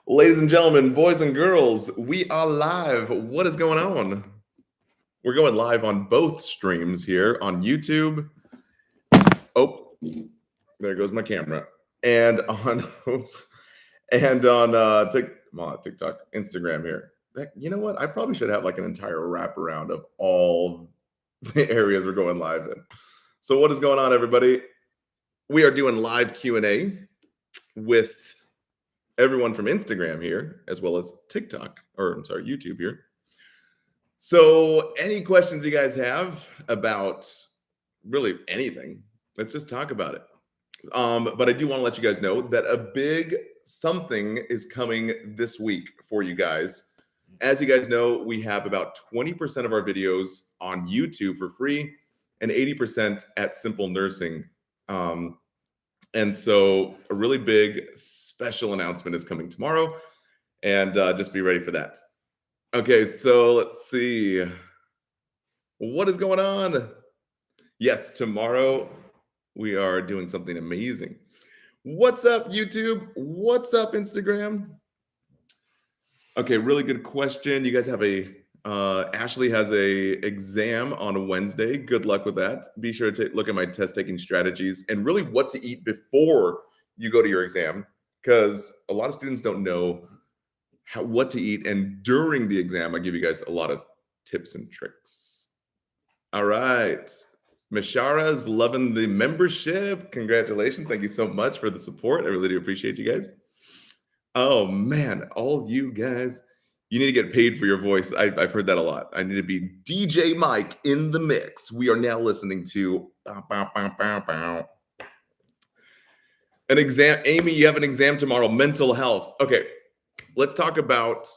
Ladies and gentlemen, boys and girls, we are live. What is going on? We're going live on both streams here on YouTube. Oh, there goes my camera. And on TikTok, Instagram here. Heck, you know what? I probably should have like an entire wraparound of all the areas we're going live in. So what is going on, everybody? We are doing live Q&A with everyone from Instagram here, as well as TikTok, or I'm sorry, YouTube here. So any questions you guys have about really anything, let's just talk about it. But I do want to let you guys know that a big something is coming this week for you guys. As you guys know, we have about 20% of our videos on YouTube for free and 80% at Simple Nursing. And so a really big special announcement is coming tomorrow, and just be ready for that. Okay, so let's see. What is going on? Yes, tomorrow we are doing something amazing. What's up, YouTube? What's up, Instagram? Okay, really good question. You guys have Ashley has a exam on Wednesday. Good luck with that. Be sure to look at my test taking strategies and really what to eat before you go to your exam, because a lot of students don't know what to eat. And during the exam, I give you guys a lot of tips and tricks. All right. Mishara's loving the membership. Congratulations. Thank you so much for the support. I really do appreciate you guys. Oh man, all you guys, you need to get paid for your voice. I've heard that a lot. I need to be DJ Mike in the mix. We are now listening to an exam. Amy, you have an exam tomorrow, mental health. Okay, let's talk about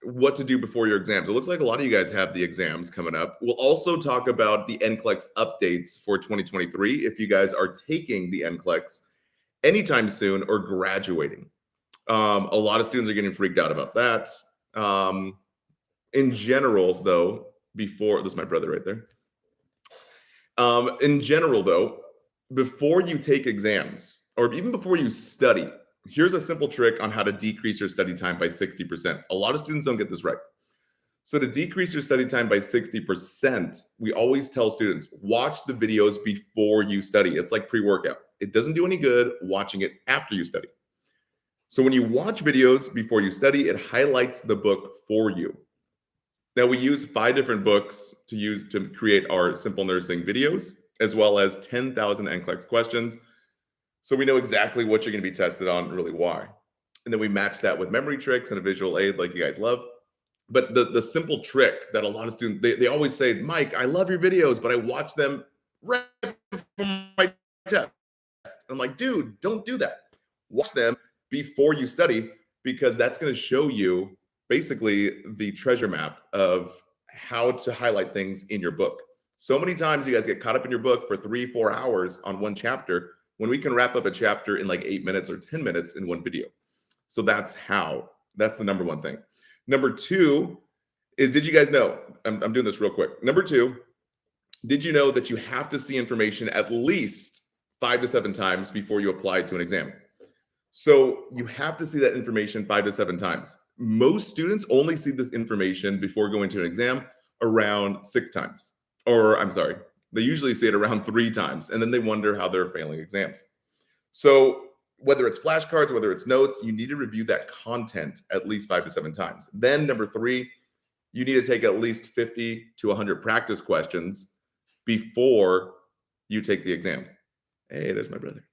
what to do before your exams. It looks like a lot of you guys have the exams coming up. We'll also talk about the NCLEX updates for 2023 if you guys are taking the NCLEX anytime soon or graduating. A lot of students are getting freaked out about that. In general, though, this is my brother right there. In general, though, before you take exams or even before you study, here's a simple trick on how to decrease your study time by 60%. A lot of students don't get this right. So to decrease your study time by 60%, we always tell students, watch the videos before you study. It's like pre-workout. It doesn't do any good watching it after you study. So when you watch videos before you study, it highlights the book for you. Now we use 5 different books to create our Simple Nursing videos, as well as 10,000 NCLEX questions. So we know exactly what you're going to be tested on and really why. And then we match that with memory tricks and a visual aid like you guys love. But the simple trick that a lot of students, they always say, Mike, I love your videos, but I watch them right before my test. I'm like, dude, don't do that. Watch them before you study, because that's going to show you basically the treasure map of how to highlight things in your book. So many times you guys get caught up in your book for 3-4 hours on one chapter when we can wrap up a chapter in like 8 minutes or 10 minutes in one video. So that's the number one thing. Number 2 is, did you guys know, I'm doing this real quick. Number 2, did you know that you have to see information at least 5 to 7 times before you apply to an exam? So you have to see that information 5 to 7 times. Most students only see this information before going to an exam around 6 times. Or I'm sorry, they usually see it around 3 times, and then they wonder how they're failing exams. So whether it's flashcards, whether it's notes, you need to review that content at least 5 to 7 times. Then number 3, you need to take at least 50 to 100 practice questions before you take the exam. Hey, there's my brother.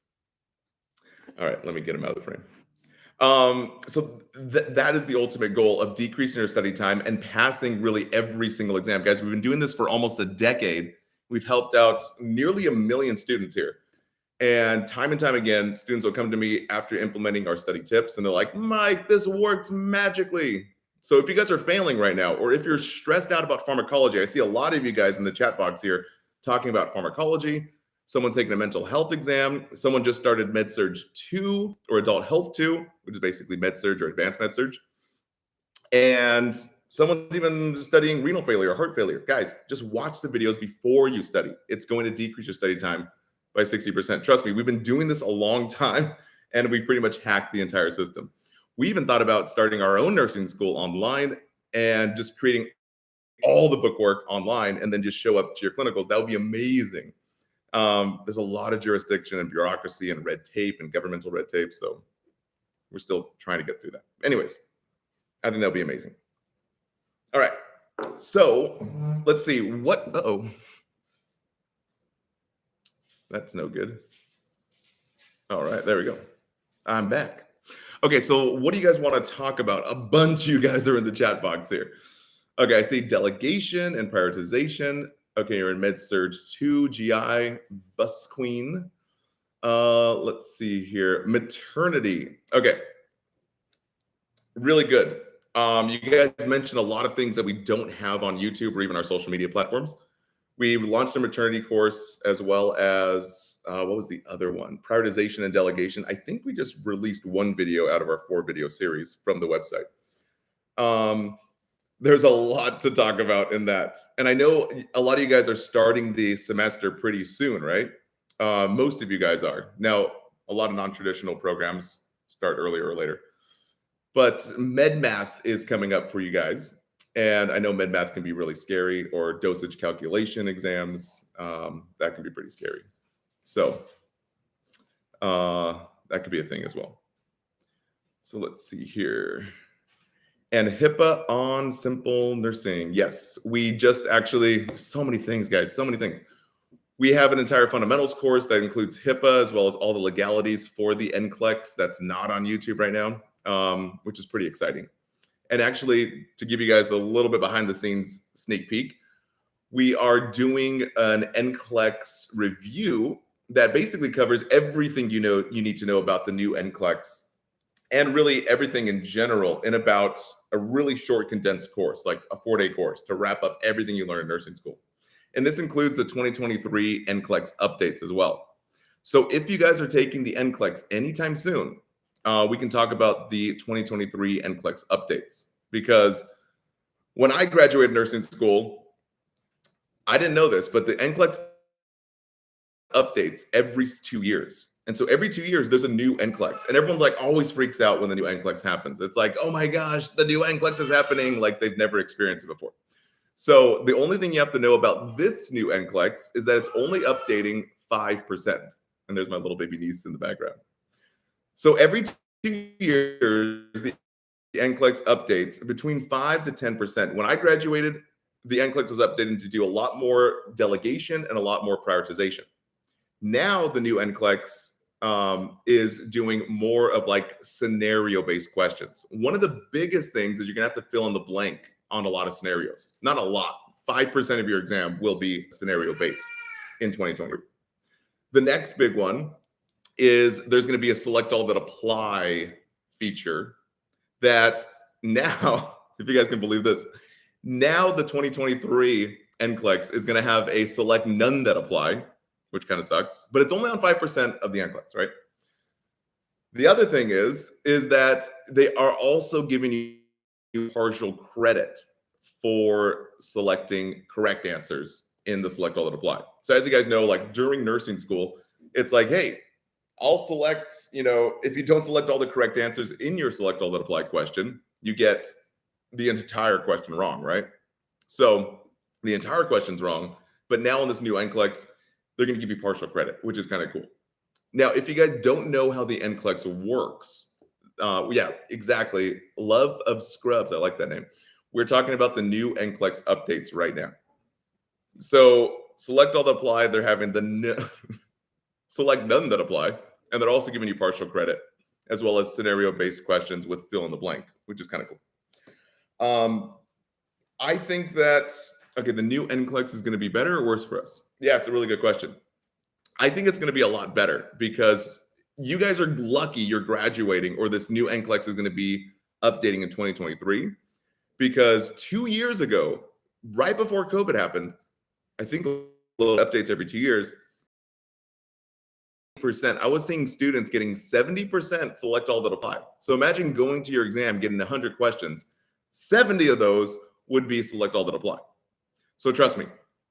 All right, let me get him out of the frame. So that is the ultimate goal of decreasing your study time and passing really every single exam. Guys, we've been doing this for almost a decade. We've helped out nearly 1 million students here. And time again, students will come to me after implementing our study tips, and they're like, Mike, this works magically. So if you guys are failing right now, or if you're stressed out about pharmacology, I see a lot of you guys in the chat box here talking about pharmacology. Someone's taking a mental health exam. Someone just started MedSurg 2 or Adult Health 2, which is basically MedSurg or Advanced MedSurg. And someone's even studying renal failure or heart failure. Guys, just watch the videos before you study. It's going to decrease your study time by 60%. Trust me, we've been doing this a long time, and we've pretty much hacked the entire system. We even thought about starting our own nursing school online and just creating all the bookwork online and then just show up to your clinicals. That would be amazing. There's a lot of jurisdiction and bureaucracy and red tape and governmental red tape. So we're still trying to get through that. Anyways, I think that'll be amazing. All right. So let's see what, that's no good. All right, there we go. I'm back. Okay, so what do you guys want to talk about? A bunch of you guys are in the chat box here. Okay, I see delegation and prioritization. Okay, you're in Med-Surg 2, GI, Bus Queen. Let's see here. Maternity. Okay. Really good. You guys mentioned a lot of things that we don't have on YouTube or even our social media platforms. We launched a maternity course as well as, what was the other one? Prioritization and delegation. I think we just released one video out of our 4-video series from the website. There's a lot to talk about in that. And I know a lot of you guys are starting the semester pretty soon, right? Most of you guys are. Now, a lot of non-traditional programs start earlier or later. But med math is coming up for you guys. And I know med math can be really scary, or dosage calculation exams. That can be pretty scary. So that could be a thing as well. So let's see here. And Hippa on simple nursing. Yes, we just actually, so many things, guys, so many things. We have an entire fundamentals course that includes Hippa as well as all the legalities for the NCLEX that's not on YouTube right now, which is pretty exciting. And actually, to give you guys a little bit behind the scenes sneak peek, we are doing an NCLEX review that basically covers everything you need to know about the new NCLEX and really everything in general in about a really short condensed course, like a 4-day course to wrap up everything you learn in nursing school. And this includes the 2023 NCLEX updates as well. So if you guys are taking the NCLEX anytime soon, we can talk about the 2023 NCLEX updates. Because when I graduated nursing school, I didn't know this, but the NCLEX updates every 2 years. And so every 2 years, there's a new NCLEX. And everyone's like always freaks out when the new NCLEX happens. It's like, oh my gosh, the new NCLEX is happening. Like they've never experienced it before. So the only thing you have to know about this new NCLEX is that it's only updating 5%. And there's my little baby niece in the background. So every 2 years, the NCLEX updates between 5 to 10%. When I graduated, the NCLEX was updated to do a lot more delegation and a lot more prioritization. Now the new NCLEX is doing more of like scenario-based questions. One of the biggest things is you're gonna have to fill in the blank on a lot of scenarios. Not a lot. 5% of your exam will be scenario-based in 2020. The next big one is there's gonna be a select all that apply feature that now, if you guys can believe this, now the 2023 NCLEX is gonna have a select none that apply, which kind of sucks, but it's only on 5% of the NCLEX, right? The other thing is that they are also giving you partial credit for selecting correct answers in the select all that apply. So as you guys know, like during nursing school, it's like, hey, I'll select, if you don't select all the correct answers in your select all that apply question, you get the entire question wrong, right? So the entire question's wrong, but now in this new NCLEX, they're going to give you partial credit, which is kind of cool. Now, if you guys don't know how the NCLEX works, yeah, exactly. Love of Scrubs. I like that name. We're talking about the new NCLEX updates right now. So select all that apply. They're having the select none that apply. And they're also giving you partial credit as well as scenario-based questions with fill in the blank, which is kind of cool. I think that, okay, the new NCLEX is going to be better or worse for us? Yeah, it's a really good question. I think it's going to be a lot better because you guys are lucky you're graduating or this new NCLEX is going to be updating in 2023 because 2 years ago, right before COVID happened, I think little updates every 2 years, I was seeing students getting 70% select all that apply. So imagine going to your exam, getting 100 questions, 70 of those would be select all that apply. So trust me,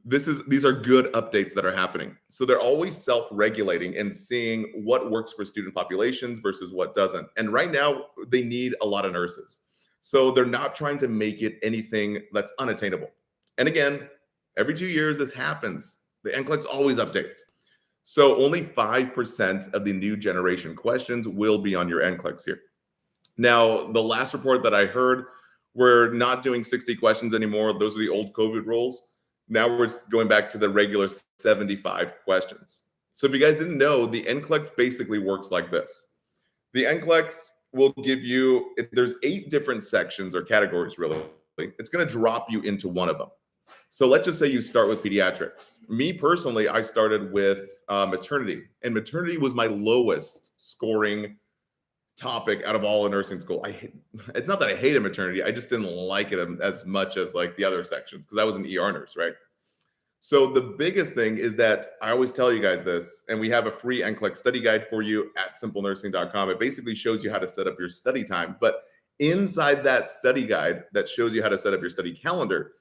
These are good updates that are happening. So they're always self-regulating and seeing what works for student populations versus what doesn't. And right now, they need a lot of nurses. So they're not trying to make it anything that's unattainable. And again, every 2 years, this happens. The NCLEX always updates. So only 5% of the new generation questions will be on your NCLEX here. Now, the last report that I heard, we're not doing 60 questions anymore. Those are the old COVID rules. Now we're going back to the regular 75 questions. So if you guys didn't know, the NCLEX basically works like this. The NCLEX will give you, there's 8 different sections or categories really. It's going to drop you into one of them. So let's just say you start with pediatrics. Me personally, I started with maternity, and maternity was my lowest scoring topic out of all of nursing school. It's not that I hated maternity, I just didn't like it as much as like the other sections because I was an ER nurse, right? So the biggest thing is that I always tell you guys this, and we have a free NCLEX study guide for you at simplenursing.com. It basically shows you how to set up your study time, but inside that study guide that shows you how to set up your study calendar,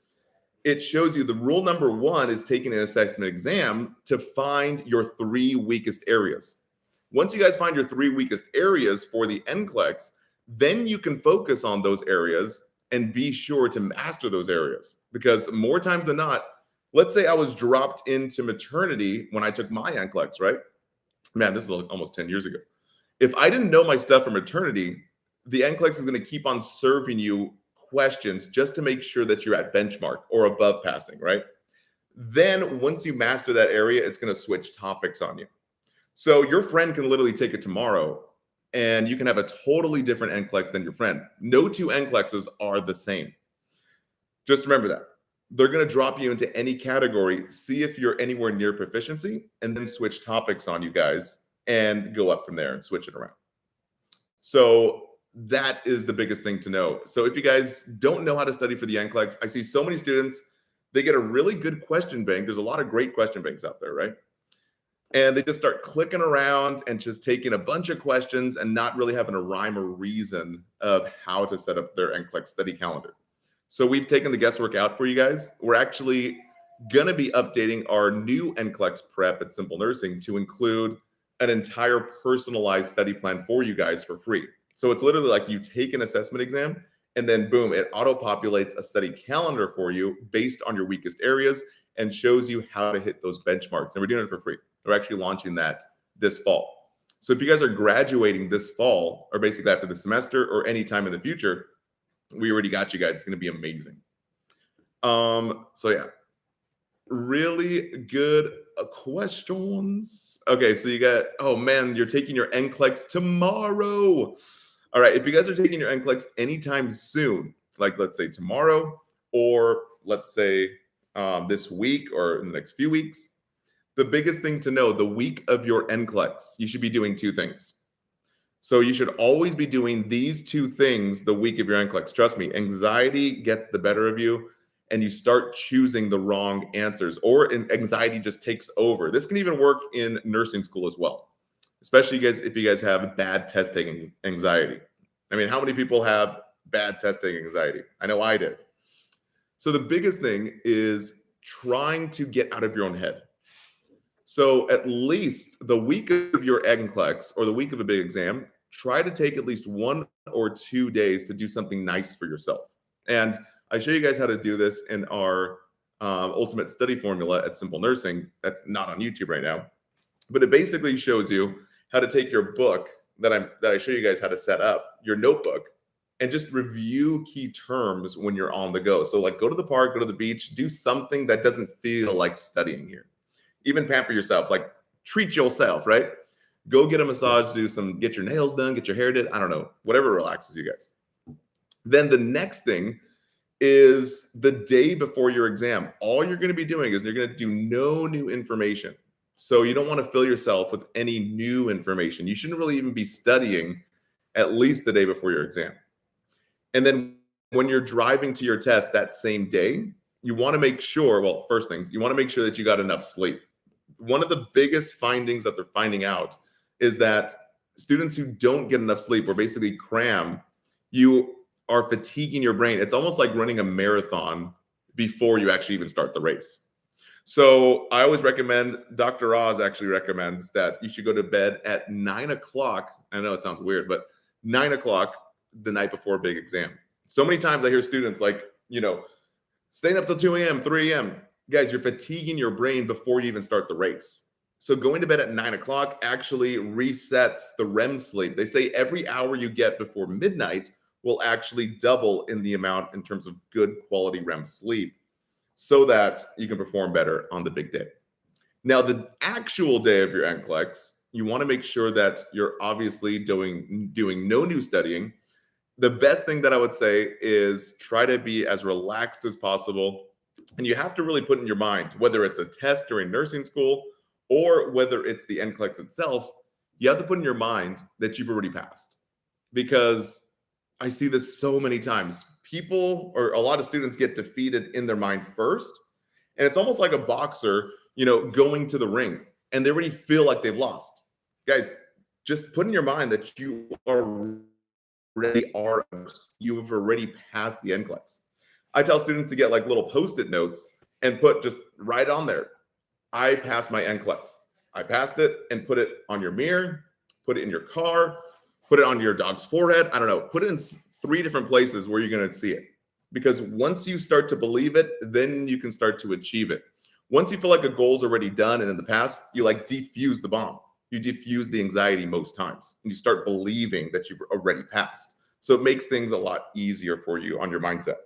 it shows you the rule number 1 is taking an assessment exam to find your 3 weakest areas. Once you guys find your 3 weakest areas for the NCLEX, then you can focus on those areas and be sure to master those areas. Because more times than not, let's say I was dropped into maternity when I took my NCLEX, right? Man, this is almost 10 years ago. If I didn't know my stuff for maternity, the NCLEX is going to keep on serving you questions just to make sure that you're at benchmark or above passing, right? Then once you master that area, it's going to switch topics on you. So your friend can literally take it tomorrow and you can have a totally different NCLEX than your friend. No 2 NCLEXs are the same. Just remember that. They're going to drop you into any category, see if you're anywhere near proficiency, and then switch topics on you guys and go up from there and switch it around. So that is the biggest thing to know. So if you guys don't know how to study for the NCLEX, I see so many students, they get a really good question bank. There's a lot of great question banks out there, right? And they just start clicking around and just taking a bunch of questions and not really having a rhyme or reason of how to set up their NCLEX study calendar. So we've taken the guesswork out for you guys. We're actually going to be updating our new NCLEX prep at Simple Nursing to include an entire personalized study plan for you guys for free. So it's literally like you take an assessment exam and then boom, it auto-populates a study calendar for you based on your weakest areas and shows you how to hit those benchmarks. And we're doing it for free. We're actually launching that this fall. So if you guys are graduating this fall, or basically after the semester or any time in the future, we already got you guys. It's going to be amazing. So yeah, really good questions. Okay, so you got, oh man, you're taking your NCLEX tomorrow. All right, if you guys are taking your NCLEX anytime soon, like let's say tomorrow, or let's say this week or in the next few weeks, the biggest thing to know, the week of your NCLEX, you should be doing 2 things. So you should always be doing these 2 things the week of your NCLEX. Trust me, anxiety gets the better of you and you start choosing the wrong answers, or anxiety just takes over. This can even work in nursing school as well, especially if you guys have bad test taking anxiety. I mean, how many people have bad test taking anxiety? I know I did. So the biggest thing is trying to get out of your own head. So at least the week of your NCLEX or the week of a big exam, try to take at least 1 or 2 days to do something nice for yourself. And I show you guys how to do this in our ultimate study formula at Simple Nursing. That's not on YouTube right now, but it basically shows you how to take your book that I show you guys how to set up, your notebook, and just review key terms when you're on the go. So like go to the park, go to the beach, do something that doesn't feel like studying here. Even pamper yourself, like treat yourself, right? Go get a massage, get your nails done, get your hair did. I don't know, whatever relaxes you guys. Then the next thing is the day before your exam. All you're going to be doing is you're going to do no new information. So you don't want to fill yourself with any new information. You shouldn't really even be studying at least the day before your exam. And then when you're driving to your test that same day, you want to make sure, well, first things, you want to make sure that you got enough sleep. One of the biggest findings that they're finding out is that students who don't get enough sleep or basically cram, you are fatiguing your brain. It's almost like running a marathon before you actually even start the race. So I always recommend, Dr. Oz actually recommends that you should go to bed at 9 o'clock. I know it sounds weird, but 9 o'clock the night before a big exam. So many times I hear students like, staying up till 2 a.m., 3 a.m. Guys, you're fatiguing your brain before you even start the race. So going to bed at 9 o'clock actually resets the REM sleep. They say every hour you get before midnight will actually double in the amount in terms of good quality REM sleep so that you can perform better on the big day. Now, the actual day of your NCLEX, you want to make sure that you're obviously doing no new studying. The best thing that I would say is try to be as relaxed as possible. And you have to really put in your mind, whether it's a test during nursing school or whether it's the NCLEX itself, you have to put in your mind that you've already passed. Because I see this so many times. People, or a lot of students, get defeated in their mind first. And it's almost like a boxer, going to the ring and they already feel like they've lost. Guys, just put in your mind that you you've already passed the NCLEX. I tell students to get like little post-it notes and put just right on there, I passed my NCLEX. I passed it, and put it on your mirror, put it in your car, put it on your dog's forehead. I don't know, put it in 3 different places where you're going to see it. Because once you start to believe it, then you can start to achieve it. Once you feel like a goal's already done and in the past, you like defuse the bomb. You diffuse the anxiety most times, and you start believing that you've already passed. So it makes things a lot easier for you on your mindset.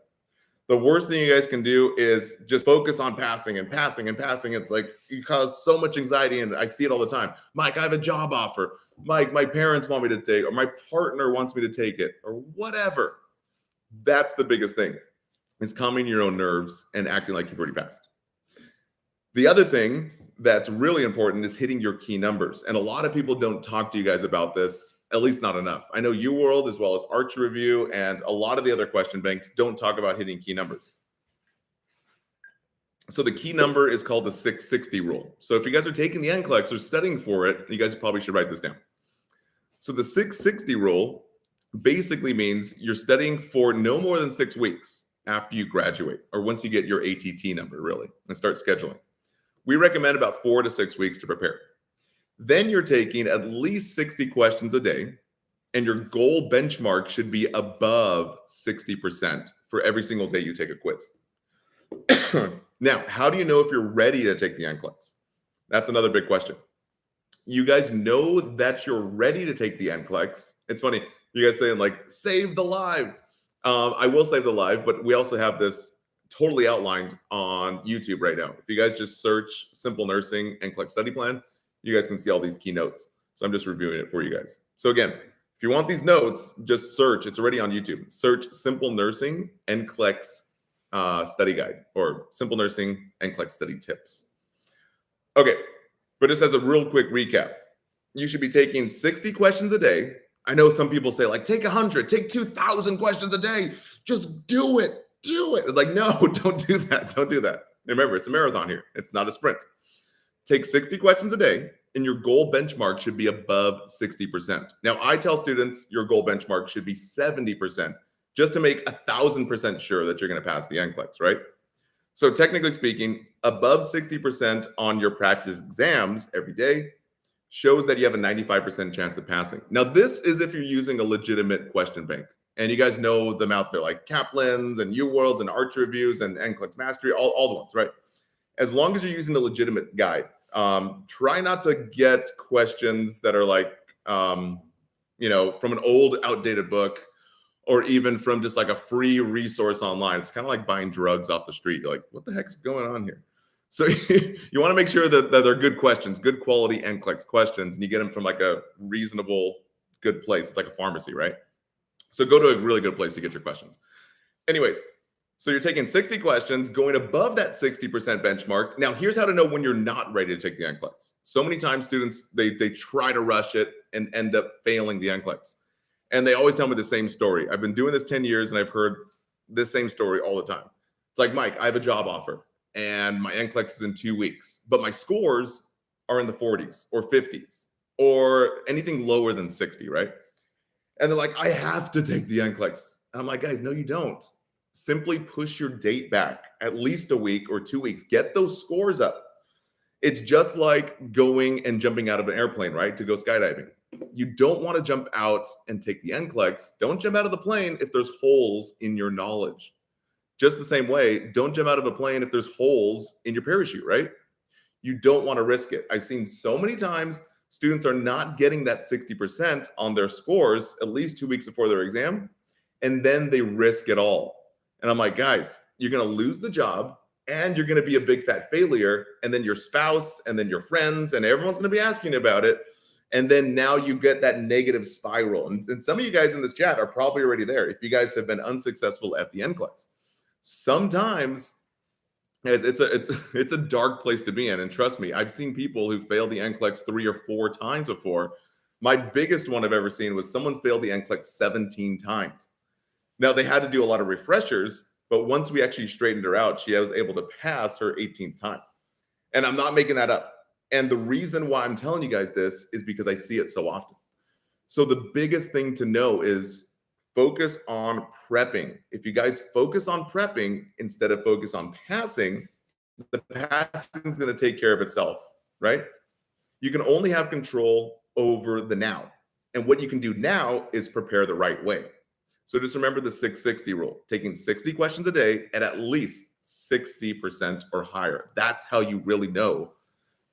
The worst thing you guys can do is just focus on passing and passing and passing. It's like you cause so much anxiety, and I see it all the time. Mike, I have a job offer. Mike, my parents want me to take, or my partner wants me to take it, or whatever. That's the biggest thing, is calming your own nerves and acting like you've already passed. The other thing that's really important is hitting your key numbers. And a lot of people don't talk to you guys about this, at least not enough. I know UWorld, as well as Arch Review, and a lot of the other question banks don't talk about hitting key numbers. So the key number is called the 660 rule. So if you guys are taking the NCLEX or studying for it, you guys probably should write this down. So the 660 rule basically means you're studying for no more than 6 weeks after you graduate, or once you get your ATT number, really, and start scheduling. We recommend about 4 to 6 weeks to prepare. Then you're taking at least 60 questions a day, and your goal benchmark should be above 60% for every single day you take a quiz. Now, how do you know if you're ready to take the NCLEX? That's another big question. You guys know that you're ready to take the NCLEX. It's funny, you guys saying like, save the live. I will save the live, but we also have this totally outlined on YouTube right now. If you guys just search Simple Nursing NCLEX Study Plan, you guys can see all these keynotes. So I'm just reviewing it for you guys. So again, if you want these notes, just search. It's already on YouTube. Search Simple Nursing NCLEX Study Guide, or Simple Nursing NCLEX Study Tips. Okay, but just as a real quick recap, you should be taking 60 questions a day. I know some people say like, take 100, take 2,000 questions a day. Just do it. Do it. It's like, no, don't do that. Don't do that. Remember, it's a marathon here. It's not a sprint. Take 60 questions a day, and your goal benchmark should be above 60%. Now, I tell students your goal benchmark should be 70%, just to make 1,000% sure that you're going to pass the NCLEX, right? So technically speaking, above 60% on your practice exams every day shows that you have a 95% chance of passing. Now, this is if you're using a legitimate question bank. And you guys know them out there, like Kaplan's and UWorld's and Arch Reviews and NCLEX Mastery, all the ones, right? As long as you're using the legitimate guide, try not to get questions that are like, from an old, outdated book, or even from just like a free resource online. It's kind of like buying drugs off the street. You're like, what the heck is going on here? So you want to make sure that they're good questions, good quality NCLEX questions, and you get them from like a reasonable, good place. It's like a pharmacy, right? So go to a really good place to get your questions. Anyways, so you're taking 60 questions, going above that 60% benchmark. Now, here's how to know when you're not ready to take the NCLEX. So many times students, they try to rush it and end up failing the NCLEX. And they always tell me the same story. I've been doing this 10 years, and I've heard this same story all the time. It's like, Mike, I have a job offer, and my NCLEX is in 2 weeks, but my scores are in the 40s or 50s or anything lower than 60, right? And they're like, I have to take the NCLEX. And I'm like, guys, no, you don't. simply push your date back at least a week or 2 weeks. Get those scores up. It's just like going and jumping out of an airplane, right? To go skydiving. You don't want to jump out and take the NCLEX. Don't jump out of the plane if there's holes in your knowledge. Just the same way, don't jump out of a plane if there's holes in your parachute, right? You don't want to risk it. I've seen so many times students are not getting that 60% on their scores at least 2 weeks before their exam, and then they risk it all. And I'm like, guys, you're going to lose the job and you're going to be a big fat failure. And then your spouse and then your friends and everyone's going to be asking about it. And then now you get that negative spiral. And some of you guys in this chat are probably already there if you guys have been unsuccessful at the NCLEX. Sometimes it's a dark place to be in. And trust me, I've seen people who failed the NCLEX 3 or 4 times before. My biggest one I've ever seen was someone failed the NCLEX 17 times. Now, they had to do a lot of refreshers, but once we actually straightened her out, she was able to pass her 18th time. And I'm not making that up. And the reason why I'm telling you guys this is because I see it so often. So the biggest thing to know is focus on prepping. If you guys focus on prepping instead of focus on passing, the passing is going to take care of itself, right? You can only have control over the now. And what you can do now is prepare the right way. So just remember the 660 rule, taking 60 questions a day at least 60% or higher. That's how you really know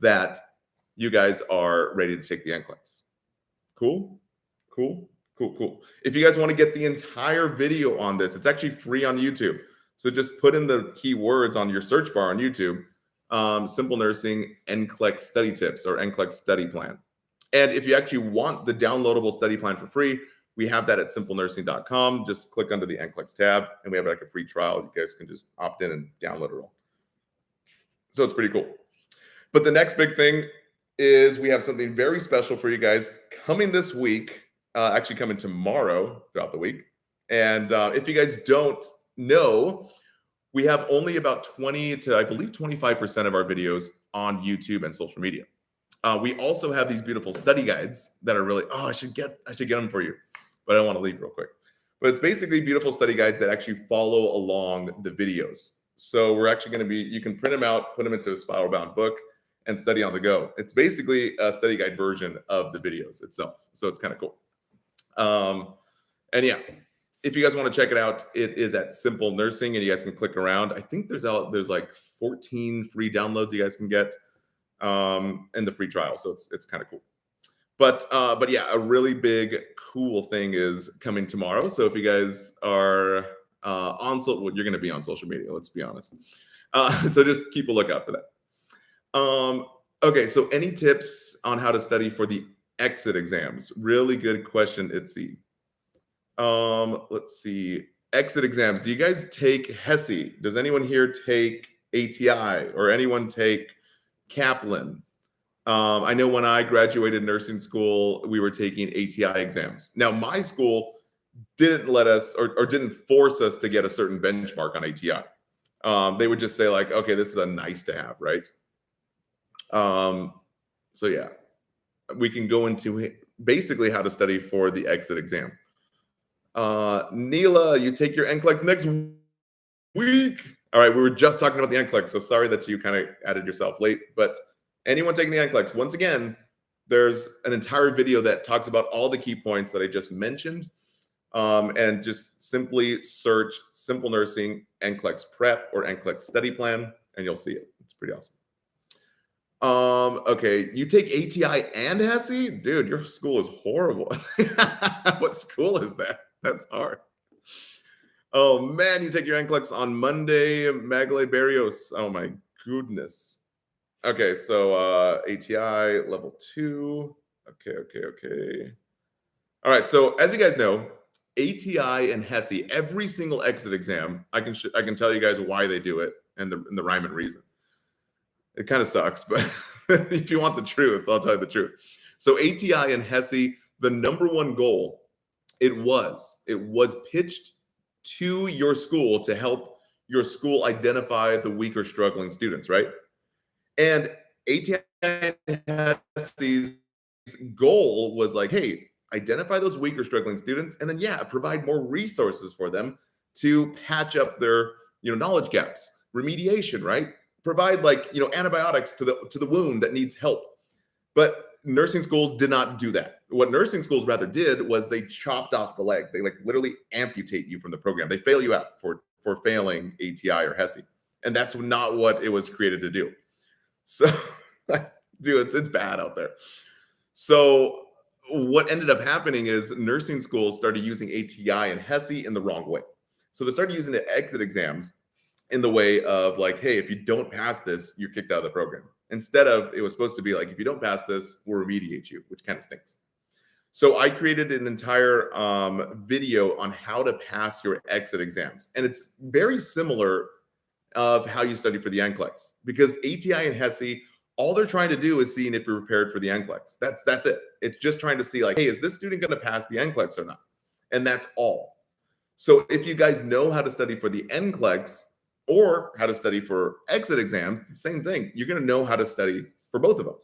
that you guys are ready to take the NCLEX. Cool? Cool. If you guys want to get the entire video on this, it's actually free on YouTube. So just put in the keywords on your search bar on YouTube, Simple Nursing NCLEX Study Tips or NCLEX Study Plan. And if you actually want the downloadable study plan for free, we have that at simplenursing.com. Just click under the NCLEX tab and we have like a free trial. You guys can just opt in and download it all. So it's pretty cool. But the next big thing is we have something very special for you guys coming this week. Actually coming tomorrow throughout the week. And if you guys don't know, we have only about 20 to I believe 25% of our videos on YouTube and social media. We also have these beautiful study guides that are really, I should get them for you, but I don't want to leave real quick. But it's basically beautiful study guides that actually follow along the videos. So we're actually going to be, you can print them out, put them into a spiral bound book and study on the go. It's basically a study guide version of the videos itself. So it's kind of cool. And yeah, if you guys want to check it out, it is at Simple Nursing and you guys can click around. I think there's like 14 free downloads you guys can get in the free trial. So it's kind of cool. But yeah, a really big cool thing is coming tomorrow. So if you guys are on social, well, you're going to be on social media, let's be honest. So just keep a lookout for that. Okay, so any tips on how to study for the exit exams? Really good question, Itzy. Let's see. Exit exams. Do you guys take HESI? Does anyone here take ATI or anyone take Kaplan? I know when I graduated nursing school, we were taking ATI exams. Now, my school didn't let us or didn't force us to get a certain benchmark on ATI. They would just say like, okay, this is a nice to have, right? So yeah, we can go into basically how to study for the exit exam. Neela, you take your NCLEX next week. All right, we were just talking about the NCLEX, so sorry that you kind of added yourself late, but anyone taking the NCLEX, once again, there's an entire video that talks about all the key points that I just mentioned, and just simply search Simple Nursing NCLEX Prep or NCLEX Study Plan, and you'll see it. It's pretty awesome. Okay, you take ATI and HESI? Dude, your school is horrible. What school is that? That's hard. Oh man, you take your NCLEX on Monday, Magle Barrios. Oh my goodness. Okay, so ATI level 2. Okay. All right, so as you guys know, ATI and HESI, every single exit exam, I can tell you guys why they do it and the rhyme and reason. It kind of sucks, but if you want the truth, I'll tell you the truth. So ATI and HESI, the number one goal, it was pitched to your school to help your school identify the weak or struggling students, right? And ATI and HESI's goal was like, hey, identify those weak or struggling students, and then yeah, provide more resources for them to patch up their knowledge gaps, remediation, right? Provide like antibiotics to the wound that needs help. But nursing schools did not do that. What nursing schools rather did was they chopped off the leg. They like literally amputate you from the program. They fail you out for failing ATI or HESI. And that's not what it was created to do. So, dude, it's bad out there. So what ended up happening is nursing schools started using ATI and HESI in the wrong way. So they started using the exit exams in the way of like, hey, if you don't pass this, you're kicked out of the program. Instead of, it was supposed to be like, if you don't pass this, we'll remediate you, which kind of stinks. So I created an entire video on how to pass your exit exams. And it's very similar of how you study for the NCLEX, because ATI and HESI, all they're trying to do is seeing if you're prepared for the NCLEX. That's it. It's just trying to see like, hey, is this student going to pass the NCLEX or not? And that's all. So if you guys know how to study for the NCLEX or how to study for exit exams, the same thing. You're going to know how to study for both of them.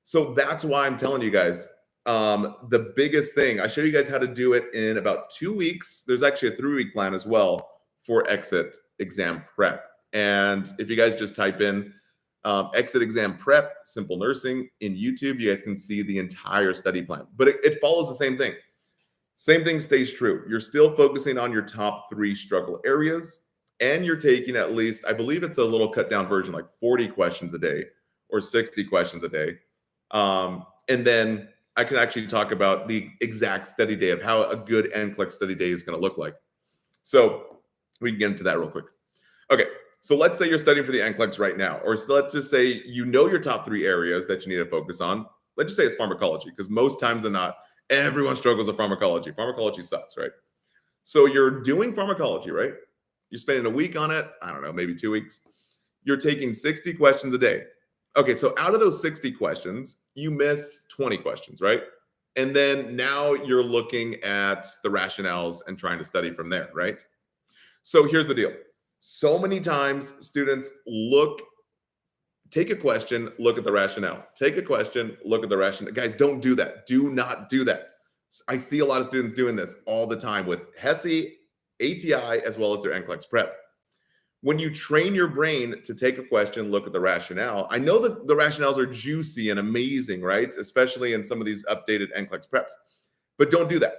So that's why I'm telling you guys, the biggest thing, I show you guys how to do it in about 2 weeks. There's actually a 3-week plan as well for exit exam prep. And if you guys just type in exit exam prep, simple nursing in YouTube, you guys can see the entire study plan. But it follows the same thing. Same thing stays true. You're still focusing on your top 3 struggle areas, and you're taking at least, I believe it's a little cut down version, like 40 questions a day or 60 questions a day. And then I can actually talk about the exact study day of how a good NCLEX study day is going to look like. So we can get into that real quick. Okay, so let's say you're studying for the NCLEX right now, or so let's just say you know your top 3 areas that you need to focus on. Let's just say it's pharmacology, because most times than not, everyone struggles with pharmacology. Pharmacology sucks, right? So you're doing pharmacology, right? You're spending a week on it. I don't know, maybe 2 weeks. You're taking 60 questions a day. Okay, so out of those 60 questions, you miss 20 questions, right? And then now you're looking at the rationales and trying to study from there, right? So here's the deal. So many times students take a question, look at the rationale. Take a question, look at the rationale. Guys, don't do that. Do not do that. I see a lot of students doing this all the time with HESI, ATI, as well as their NCLEX prep. When you train your brain to take a question, look at the rationale, I know that the rationales are juicy and amazing, right? Especially in some of these updated NCLEX preps, but don't do that.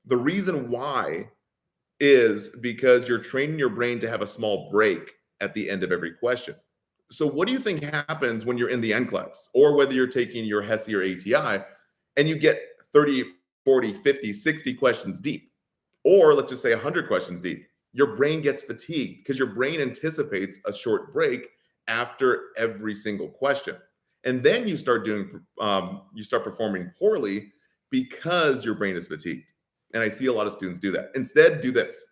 The reason why is because you're training your brain to have a small break at the end of every question. So what do you think happens when you're in the NCLEX, or whether you're taking your HESI or ATI and you get 30, 40, 50, 60 questions deep, or let's just say 100 questions deep? Your brain gets fatigued because your brain anticipates a short break after every single question. And then you start performing poorly because your brain is fatigued. And I see a lot of students do that. Instead, do this.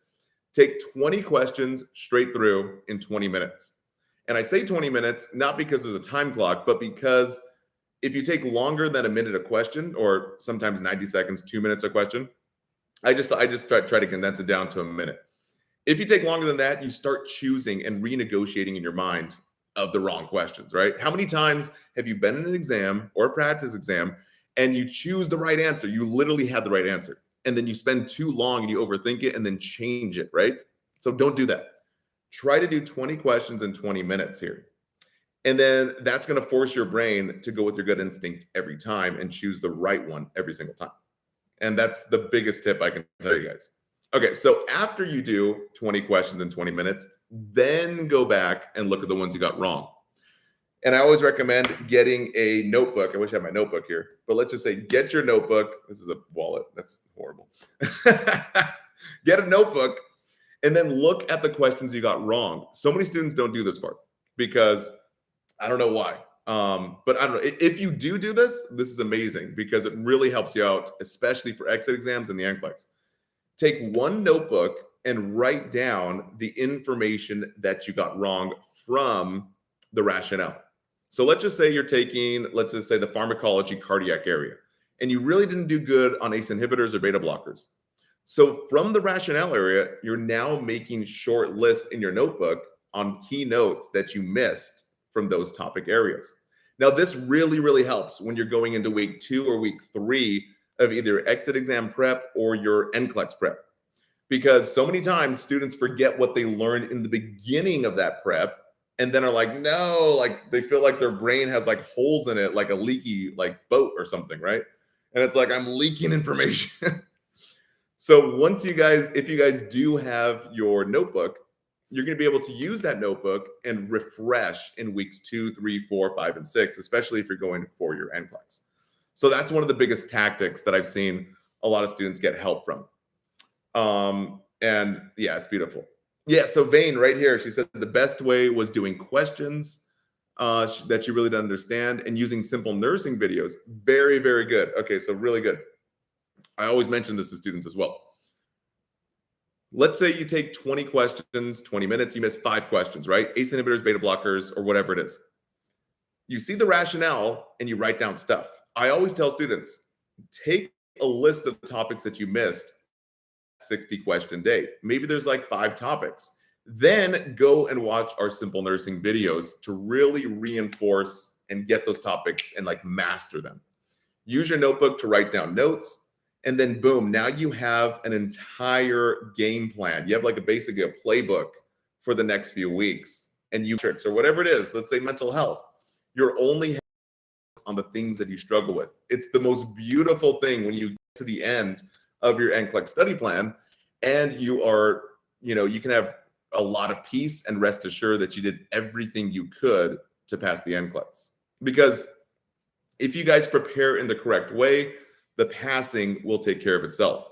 Take 20 questions straight through in 20 minutes. And I say 20 minutes, not because there's a time clock, but because if you take longer than a minute a question, or sometimes 90 seconds, 2 minutes a question, I just try to condense it down to a minute. If you take longer than that, you start choosing and renegotiating in your mind of the wrong questions, right? How many times have you been in an exam or a practice exam and you choose the right answer? You literally had the right answer. And then you spend too long and you overthink it and then change it, right? So don't do that. Try to do 20 questions in 20 minutes here. And then that's going to force your brain to go with your gut instinct every time and choose the right one every single time. And that's the biggest tip I can tell you guys. Okay, so after you do 20 questions in 20 minutes, then go back and look at the ones you got wrong. And I always recommend getting a notebook. I wish I had my notebook here, but let's just say get your notebook. This is a wallet. That's horrible. Get a notebook and then look at the questions you got wrong. So many students don't do this part because I don't know why. But I don't know. If you do this, this is amazing because it really helps you out, especially for exit exams and the NCLEX. Take one notebook and write down the information that you got wrong from the rationale. So let's just say you're taking, let's just say the pharmacology cardiac area, and you really didn't do good on ACE inhibitors or beta blockers. So from the rationale area, you're now making short lists in your notebook on key notes that you missed from those topic areas. Now, this really, really helps when you're going into week 2 or week 3 of either exit exam prep or your NCLEX prep. because so many times students forget what they learned in the beginning of that prep and then are like, no, like they feel like their brain has like holes in it, like a leaky like boat or something, right? And it's like, I'm leaking information. So once you guys, if you guys do have your notebook, you're going to be able to use that notebook and refresh in weeks 2, 3, 4, 5, and 6, especially if you're going for your NCLEX. So that's one of the biggest tactics that I've seen a lot of students get help from. And yeah, it's beautiful. Yeah, so Vane right here, she said the best way was doing questions that she really didn't understand and using simple nursing videos. Very, very good. Okay, so really good. I always mention this to students as well. Let's say you take 20 questions, 20 minutes, you miss 5 questions, right? ACE inhibitors, beta blockers, or whatever it is. You see the rationale and you write down stuff. I always tell students, take a list of the topics that you missed 60 question day. Maybe there's like 5 topics. Then go and watch our simple nursing videos to really reinforce and get those topics and like master them. Use your notebook to write down notes. And then boom, now you have an entire game plan. You have like basically a playbook for the next few weeks and you tricks or whatever it is. Let's say mental health. You're only on the things that you struggle with. It's the most beautiful thing when you get to the end of your NCLEX study plan and you are, you can have a lot of peace and rest assured that you did everything you could to pass the NCLEX. Because if you guys prepare in the correct way, the passing will take care of itself.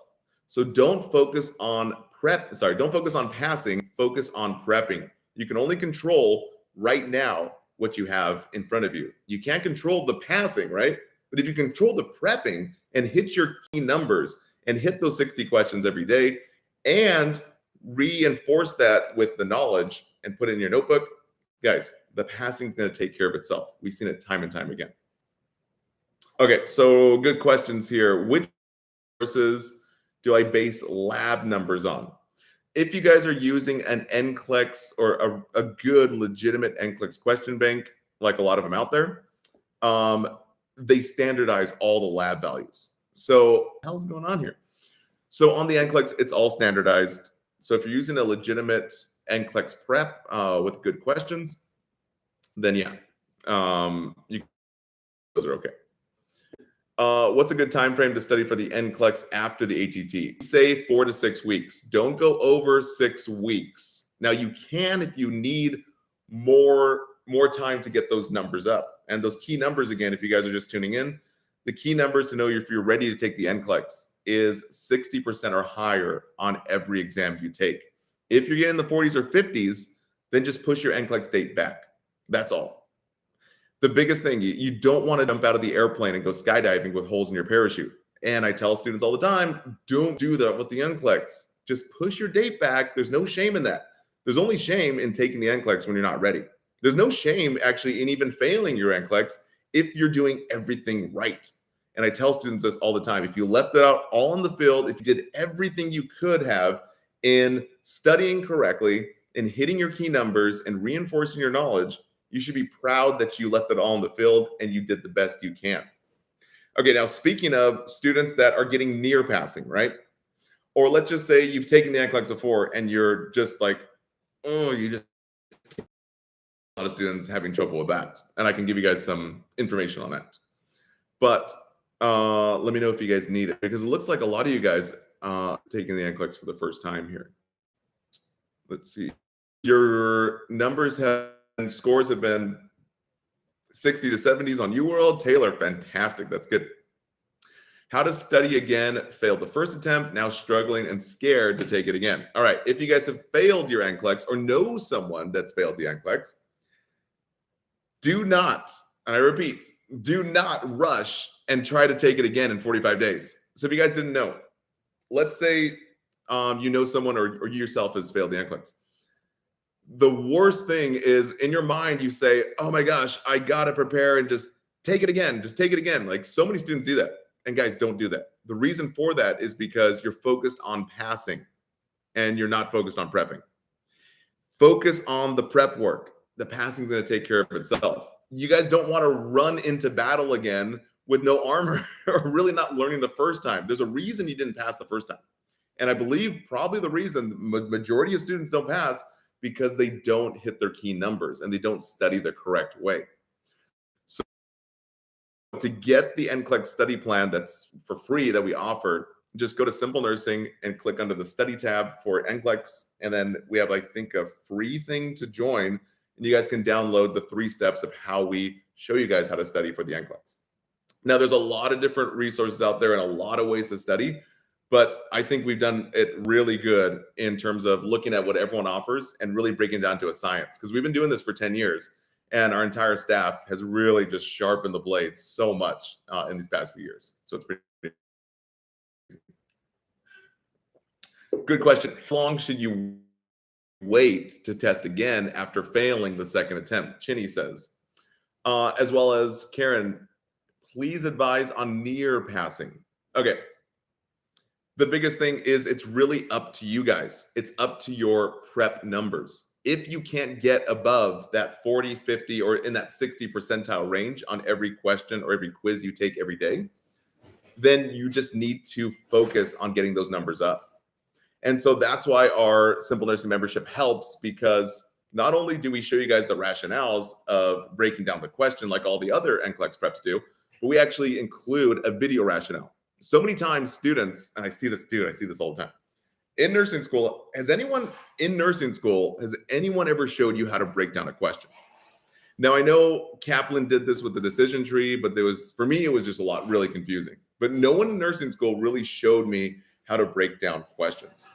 So don't focus on don't focus on passing, focus on prepping. You can only control right now what you have in front of you. You can't control the passing, right? But if you control the prepping and hit your key numbers and hit those 60 questions every day and reinforce that with the knowledge and put it in your notebook, guys, the passing is going to take care of itself. We've seen it time and time again. Okay, so good questions here. Which sources do I base lab numbers on? If you guys are using an NCLEX or a good legitimate NCLEX question bank, like a lot of them out there, they standardize all the lab values. So what the hell's going on here? So on the NCLEX, it's all standardized. So if you're using a legitimate NCLEX prep with good questions, then yeah, those are okay. What's a good time frame to study for the NCLEX after the ATT? Say 4 to 6 weeks. Don't go over 6 weeks. Now you can if you need more time to get those numbers up. And those key numbers, again, if you guys are just tuning in, the key numbers to know if you're ready to take the NCLEX is 60% or higher on every exam you take. If you're getting the 40s or 50s, then just push your NCLEX date back. That's all. The biggest thing, you don't want to jump out of the airplane and go skydiving with holes in your parachute. And I tell students all the time, don't do that with the NCLEX. Just push your date back. There's no shame in that. There's only shame in taking the NCLEX when you're not ready. There's no shame actually in even failing your NCLEX if you're doing everything right. And I tell students this all the time. If you left it out all in the field, if you did everything you could have in studying correctly, in hitting your key numbers and reinforcing your knowledge, you should be proud that you left it all in the field and you did the best you can. Okay, now speaking of students that are getting near passing, right? Or let's just say you've taken the NCLEX before and you're just like, oh, a lot of students having trouble with that. And I can give you guys some information on that. But let me know if you guys need it, because it looks like a lot of you guys taking the NCLEX for the first time here. Let's see. Your numbers and scores have been 60 to 70s on UWorld. Taylor, fantastic. That's good. How to study again, failed the first attempt, now struggling and scared to take it again. All right, if you guys have failed your NCLEX or know someone that's failed the NCLEX, do not, and I repeat, do not rush and try to take it again in 45 days. So if you guys didn't know, let's say you know someone or you yourself has failed the NCLEX. The worst thing is in your mind, you say, oh my gosh, I got to prepare and just take it again. Just take it again. Like so many students do that. And guys, don't do that. The reason for that is because you're focused on passing and you're not focused on prepping. Focus on the prep work. The passing is going to take care of itself. You guys don't want to run into battle again with no armor or really not learning the first time. There's a reason you didn't pass the first time. And I believe probably the reason the majority of students don't pass because they don't hit their key numbers and they don't study the correct way. So to get the NCLEX study plan that's for free that we offer, just go to Simple Nursing and click under the study tab for NCLEX. And then we have, I think, a free thing to join. And you guys can download the 3 steps of how we show you guys how to study for the NCLEX. Now, there's a lot of different resources out there and a lot of ways to study, but I think we've done it really good in terms of looking at what everyone offers and really breaking it down to a science, because we've been doing this for 10 years and our entire staff has really just sharpened the blade so much in these past few years. So it's pretty good question. How long should you wait to test again after failing the second attempt? Chinny says, as well as Karen, please advise on near passing. Okay. The biggest thing is it's really up to you guys. It's up to your prep numbers. If you can't get above that 40, 50, or in that 60 percentile range on every question or every quiz you take every day, then you just need to focus on getting those numbers up. And so that's why our Simple Nursing membership helps, because not only do we show you guys the rationales of breaking down the question like all the other NCLEX preps do, but we actually include a video rationale. So many times students, and I see this all the time, in nursing school, has anyone ever showed you how to break down a question? Now, I know Kaplan did this with the decision tree, but for me, it was just really confusing. But no one in nursing school really showed me how to break down questions.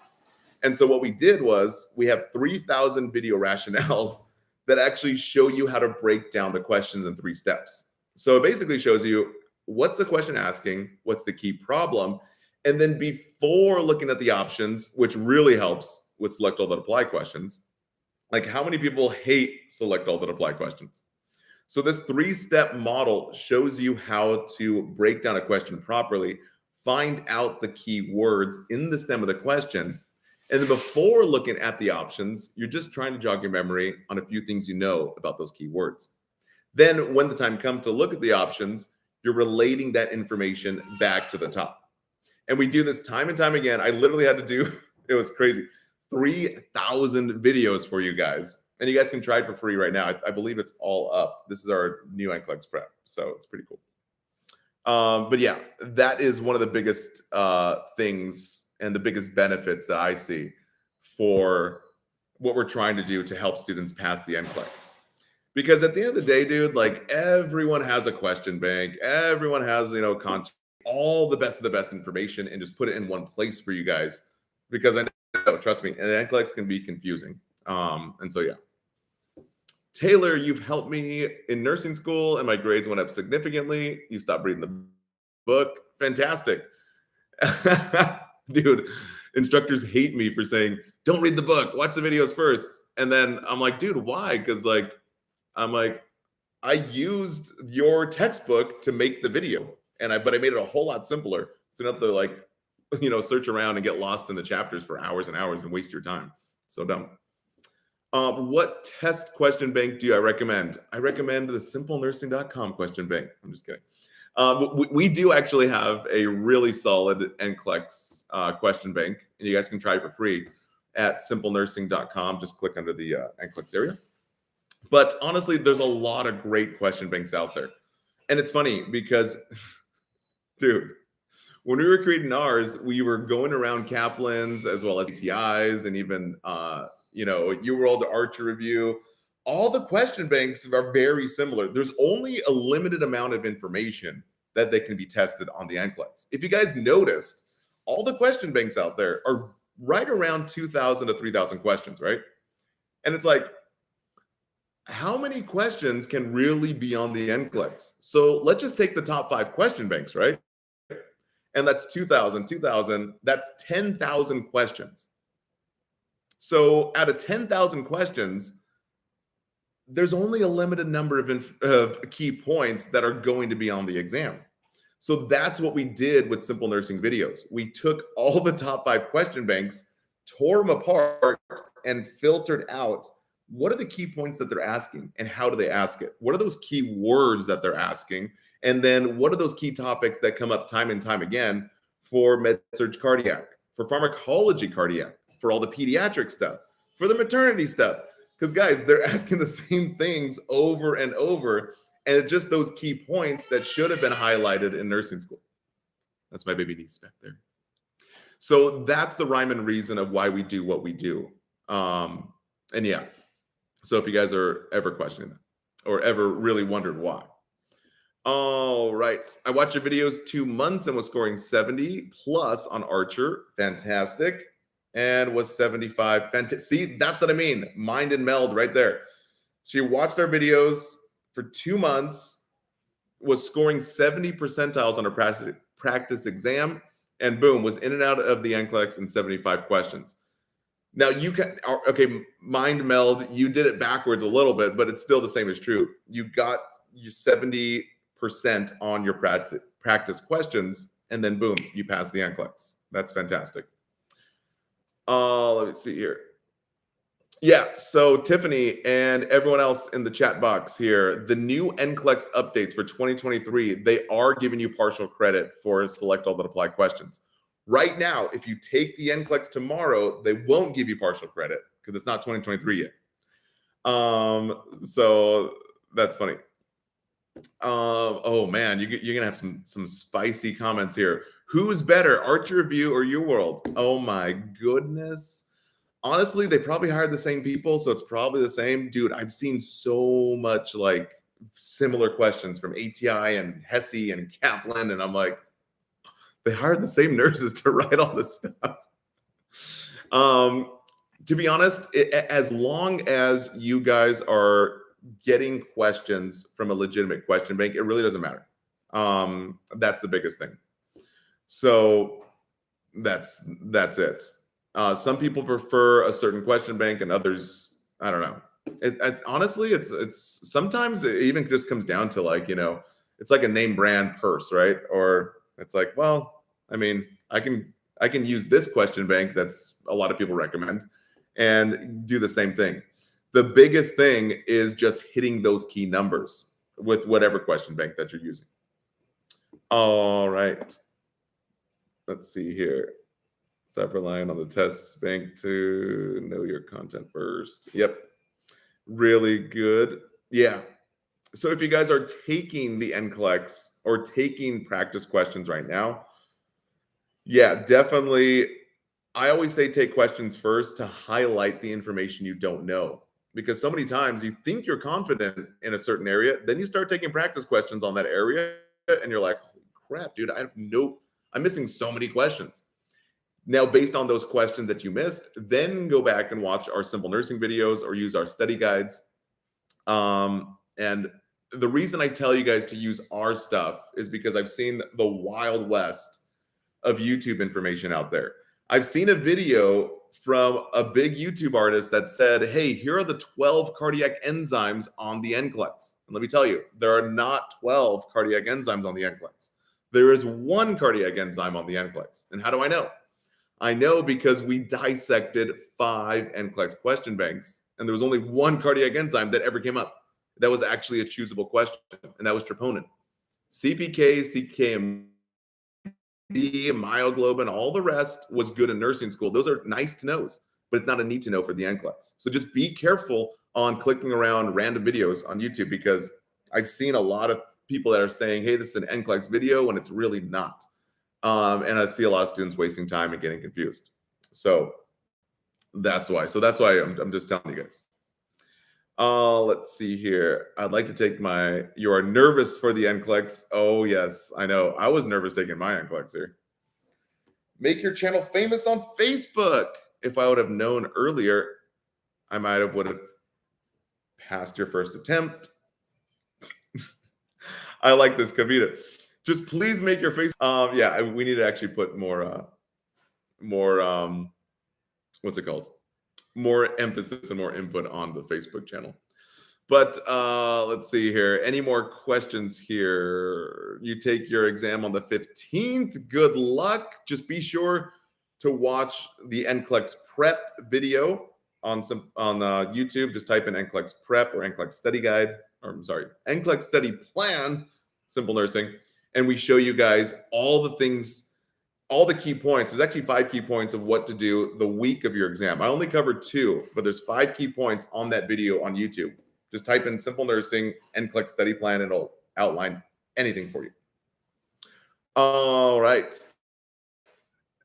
And so what we did was we have 3,000 video rationales that actually show you how to break down the questions in 3 steps. So it basically shows you what's the question asking, what's the key problem, and then before looking at the options, which really helps with select all that apply questions, like how many people hate select all that apply questions? So this 3-step model shows you how to break down a question properly, find out the key words in the stem of the question, and then before looking at the options, you're just trying to jog your memory on a few things you know about those key words. Then when the time comes to look at the options, you're relating that information back to the top. And we do this time and time again. I literally had to do, it was crazy, 3,000 videos for you guys. And you guys can try it for free right now. I believe it's all up. This is our new NCLEX prep. So it's pretty cool. But yeah, that is one of the biggest things and the biggest benefits that I see for what we're trying to do to help students pass the NCLEX. Because at the end of the day, dude, like everyone has a question bank, everyone has, content, all the best of the best information, and just put it in one place for you guys. Because I know, trust me, and NCLEX can be confusing. And so, yeah. Taylor, you've helped me in nursing school and my grades went up significantly. You stopped reading the book. Fantastic. Dude, instructors hate me for saying, don't read the book, watch the videos first. And then I'm like, dude, why? Because I used your textbook to make the video, but I made it a whole lot simpler. So you don't have to search around and get lost in the chapters for hours and hours and waste your time. So dumb. What test question bank do I recommend? I recommend the simplenursing.com question bank. I'm just kidding. We do actually have a really solid NCLEX question bank, and you guys can try it for free at simplenursing.com. Just click under the NCLEX area. But honestly, there's a lot of great question banks out there. And it's funny because, dude, when we were creating ours, we were going around Kaplan's as well as ATI's and even, UWorld Archer Review. All the question banks are very similar. There's only a limited amount of information that they can be tested on the NCLEX. If you guys noticed, all the question banks out there are right around 2,000 to 3,000 questions, right? And it's like, how many questions can really be on the NCLEX? So let's just take the top 5 question banks, right? And that's 2,000, that's 10,000 questions. So out of 10,000 questions, there's only a limited number of key points that are going to be on the exam. So that's what we did with Simple Nursing videos. We took all the top 5 question banks, tore them apart, and filtered out what are the key points that they're asking and how do they ask it? What are those key words that they're asking? And then what are those key topics that come up time and time again for med-surg cardiac, for pharmacology cardiac, for all the pediatric stuff, for the maternity stuff. Because guys, they're asking the same things over and over, and it's just those key points that should have been highlighted in nursing school. That's my baby niece back there. So that's the rhyme and reason of why we do what we do. And yeah, so if you guys are ever questioning that or ever really wondered why. All right. I watched your videos 2 months and was scoring 70 plus on Archer. Fantastic. And was 75. See, that's what I mean. Mind and meld right there. She watched our videos for 2 months, was scoring 70 percentiles on her practice exam, and boom, was in and out of the NCLEX in 75 questions. Now you can, okay, mind meld, you did it backwards a little bit, but it's still the same as true. You got your 70% on your practice questions, and then boom, you pass the NCLEX. That's fantastic. Let me see here. Yeah, so Tiffany and everyone else in the chat box here, the new NCLEX updates for 2023, they are giving you partial credit for select all that apply questions. Right now, if you take the NCLEX tomorrow, they won't give you partial credit because it's not 2023 yet. So that's funny. Oh man, you're gonna have some spicy comments here. Who's better, Archer Review or Your World? Oh my goodness. Honestly, they probably hired the same people, so it's probably the same. Dude, I've seen so much like similar questions from ATI and HESI and Kaplan, and I'm like, they hired the same nurses to write all this stuff. To be honest, as long as you guys are getting questions from a legitimate question bank, it really doesn't matter. That's the biggest thing. So that's it. Some people prefer a certain question bank, and others, I don't know. Honestly, it's sometimes it even just comes down to like, you know, it's like a name brand purse, right? Or it's like, well, I mean, I can use this question bank that's a lot of people recommend and do the same thing. The biggest thing is just hitting those key numbers with whatever question bank that you're using. All right. Let's see here. Stop relying on the test bank to know your content first. Yep. Really good. Yeah. So if you guys are taking the NCLEX or taking practice questions right now, yeah, definitely. I always say take questions first to highlight the information you don't know. Because so many times you think you're confident in a certain area, then you start taking practice questions on that area, and you're like, holy crap, dude, I'm missing so many questions. Now, based on those questions that you missed, then go back and watch our simple nursing videos or use our study guides. And the reason I tell you guys to use our stuff is because I've seen the wild west of YouTube information out there. I've seen a video from a big YouTube artist that said, hey, here are the 12 cardiac enzymes on the NCLEX. And let me tell you, there are not 12 cardiac enzymes on the NCLEX. There is one cardiac enzyme on the NCLEX. And how do I know? I know because we dissected 5 NCLEX question banks, and there was only one cardiac enzyme that ever came up. That was actually a choosable question, and that was troponin. CPK, CKM, myoglobin, all the rest was good in nursing school. Those are nice to knows, but it's not a need to know for the NCLEX. So just be careful on clicking around random videos on YouTube, because I've seen a lot of people that are saying, hey, this is an NCLEX video, when it's really not. And I see a lot of students wasting time and getting confused. So that's why. I'm just telling you guys. Let's see here. I'd like to take you are nervous for the NCLEX. Oh, yes, I know. I was nervous taking my NCLEX here. Make your channel famous on Facebook. If I would have known earlier, I would have passed your first attempt. I like this, Kavita. Just please make your face. Yeah, we need to actually put more what's it called? More emphasis and more input on the Facebook channel. But let's see here. Any more questions here? You take your exam on the 15th. Good luck. Just be sure to watch the NCLEX prep video on YouTube. Just type in NCLEX prep or NCLEX study guide, or I'm sorry, NCLEX study plan, simple nursing. And we show you guys all the things all the key points. There's actually 5 key points of what to do the week of your exam. I only covered 2, but there's 5 key points on that video on YouTube. Just type in simple nursing NCLEX study plan and it'll outline anything for you. All right.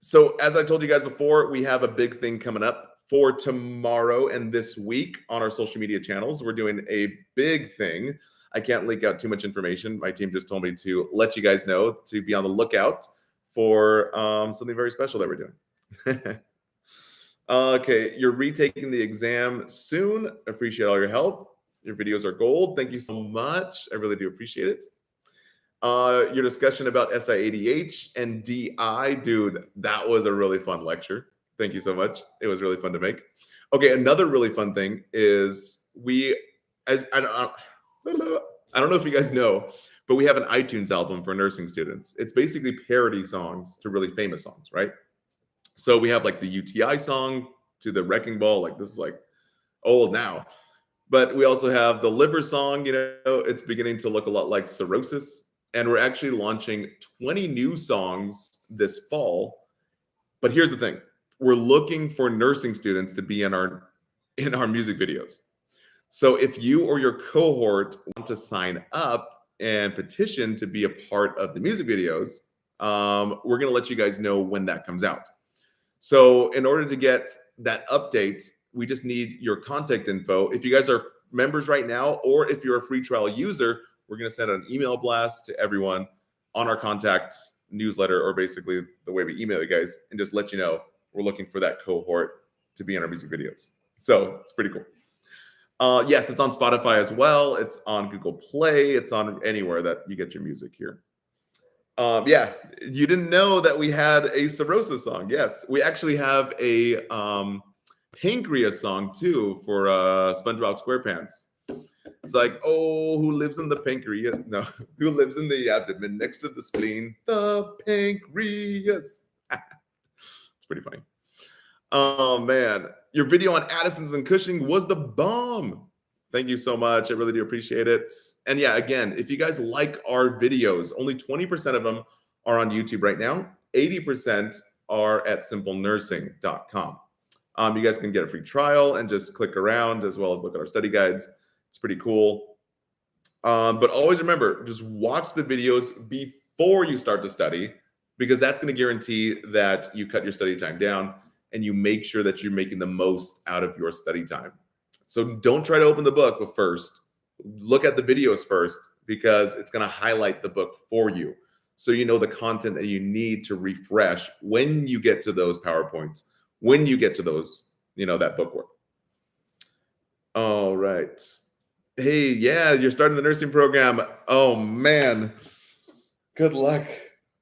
So as I told you guys before, we have a big thing coming up for tomorrow and this week on our social media channels. We're doing a big thing. I can't leak out too much information. My team just told me to let you guys know to be on the lookout for something very special that we're doing. Okay, you're retaking the exam soon. Appreciate all your help. Your videos are gold. Thank you so much. I really do appreciate it. Your discussion about SIADH and DI, dude, that was a really fun lecture. Thank you so much. It was really fun to make. Okay, another really fun thing is I don't know if you guys know, but we have an iTunes album for nursing students. It's basically parody songs to really famous songs, right? So we have like the UTI song to the Wrecking Ball. Like this is like old now. But we also have the liver song, it's beginning to look a lot like cirrhosis. And we're actually launching 20 new songs this fall. But here's the thing. We're looking for nursing students to be in our music videos. So if you or your cohort want to sign up and petition to be a part of the music videos, we're going to let you guys know when that comes out. So in order to get that update, we just need your contact info. If you guys are members right now, or if you're a free trial user, we're going to send an email blast to everyone on our contact newsletter, or basically the way we email you guys, and just let you know we're looking for that cohort to be in our music videos. So it's pretty cool. Yes, it's on Spotify as well. It's on Google Play. It's on anywhere that you get your music here. Yeah, you didn't know that we had a cirrhosis song. Yes, we actually have a pancreas song too for SpongeBob SquarePants. It's like, oh, who lives in the pancreas? No, who lives in the abdomen next to the spleen? The pancreas. It's pretty funny. Oh man, your video on Addison's and Cushing was the bomb. Thank you so much. I really do appreciate it. And yeah, again, if you guys like our videos, only 20% of them are on YouTube right now. 80% are at simplenursing.com. You guys can get a free trial and just click around, as well as look at our study guides. It's pretty cool. But always remember, just watch the videos before you start to study, because that's going to guarantee that you cut your study time down and you make sure that you're making the most out of your study time. So don't try to open the book, but first look at the videos first, because it's going to highlight the book for you. So you know the content that you need to refresh when you get to those PowerPoints, when you get to those, that bookwork. All right. Hey, yeah, you're starting the nursing program. Oh man, good luck.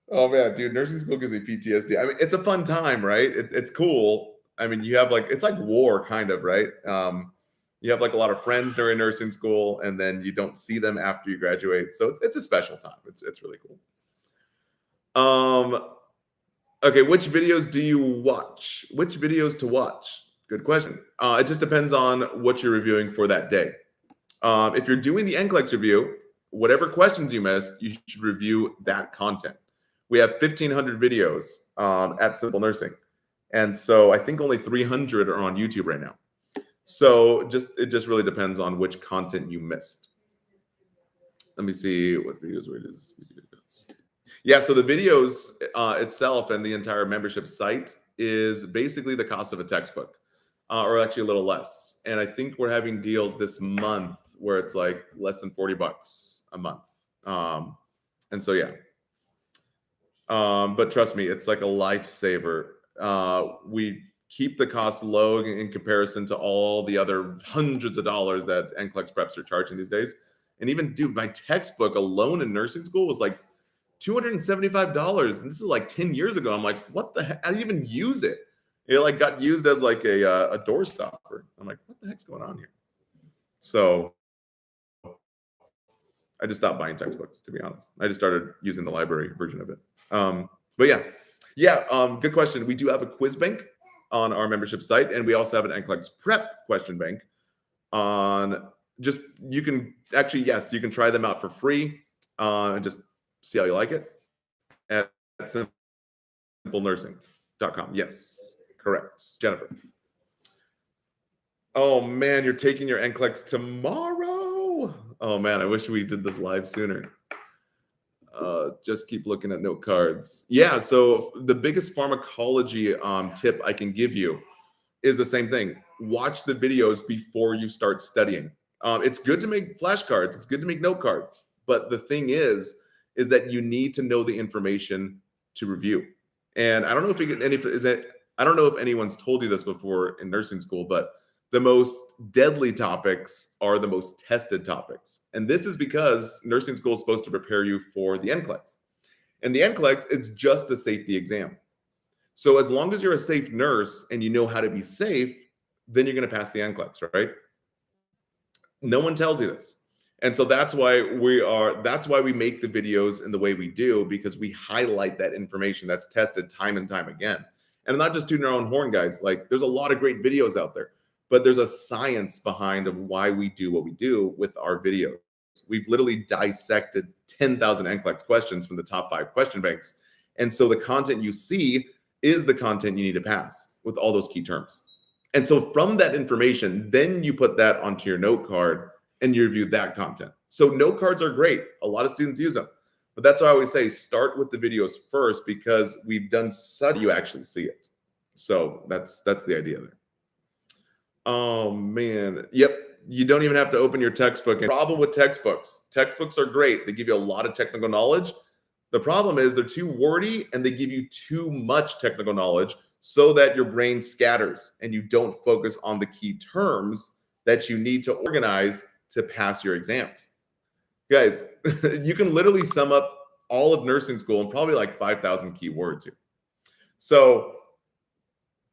Oh man, dude, nursing school gives me PTSD. I mean, it's a fun time, right? It's cool. I mean, you have it's like war kind of, right? You have like a lot of friends during nursing school, and then you don't see them after you graduate. So it's a special time. It's really cool. Okay, which videos do you watch? Which videos to watch? Good question. It just depends on what you're reviewing for that day. If you're doing the NCLEX review, whatever questions you missed, you should review that content. We have 1,500 videos at Simple Nursing. And so I think only 300 are on YouTube right now. So it just really depends on which content you missed. Let me see what videos were it is. Yeah, so the videos itself and the entire membership site is basically the cost of a textbook, or actually a little less. And I think we're having deals this month where it's like less than $40 a month. And so, yeah. But trust me, it's like a lifesaver. We keep the cost low in comparison to all the other hundreds of dollars that NCLEX preps are charging these days. And even, dude, my textbook alone in nursing school was like $275. And this is like 10 years ago. I'm like, what the heck? I didn't even use it. It like got used as like a door stopper. I'm like, what the heck's going on here? So I just stopped buying textbooks, to be honest. I just started using the library version of it. But yeah, good question. We do have a quiz bank on our membership site, and we also have an NCLEX prep question bank on you can try them out for free and just see how you like it. And simplenursing.com. Yes, correct. Jennifer. Oh man, you're taking your NCLEX tomorrow. Oh man, I wish we did this live sooner. Just keep looking at note cards. Yeah, so the biggest pharmacology tip I can give you is the same thing. Watch the videos before you start studying. It's good to make flashcards. It's good to make note cards. But the thing is that you need to know the information to review. And I don't know if you get any. Is that I don't know if anyone's told you this before in nursing school, but the most deadly topics are the most tested topics. And this is because nursing school is supposed to prepare you for the NCLEX. And the NCLEX, it's just a safety exam. So as long as you're a safe nurse and you know how to be safe, then you're going to pass the NCLEX, right? No one tells you this. And so that's why we make the videos in the way we do, because we highlight that information that's tested time and time again. And I'm not just tooting our own horn, guys. Like, there's a lot of great videos out there, but there's a science behind of why we do what we do with our videos. We've literally dissected 10,000 NCLEX questions from the top 5 question banks. And so the content you see is the content you need to pass with all those key terms. And so from that information, then you put that onto your note card and you review that content. So note cards are great. A lot of students use them. But that's why I always say start with the videos first, because we've done such you actually see it. So that's the idea there. Oh man. Yep. You don't even have to open your textbook. And the problem with textbooks are great. They give you a lot of technical knowledge. The problem is they're too wordy and they give you too much technical knowledge so that your brain scatters and you don't focus on the key terms that you need to organize to pass your exams. Guys, you can literally sum up all of nursing school in probably like 5,000 keywords here. So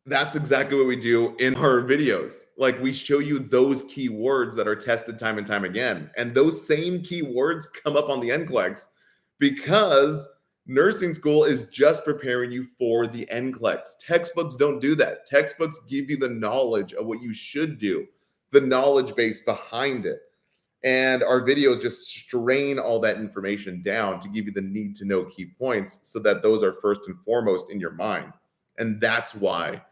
that's exactly what we do in our videos. Like, we show you those keywords that are tested time and time again. And those same keywords come up on the NCLEX because nursing school is just preparing you for the NCLEX. Textbooks don't do that. Textbooks give you the knowledge of what you should do, the knowledge base behind it. And our videos just strain all that information down to give you the need to know key points so that those are first and foremost in your mind. And that's why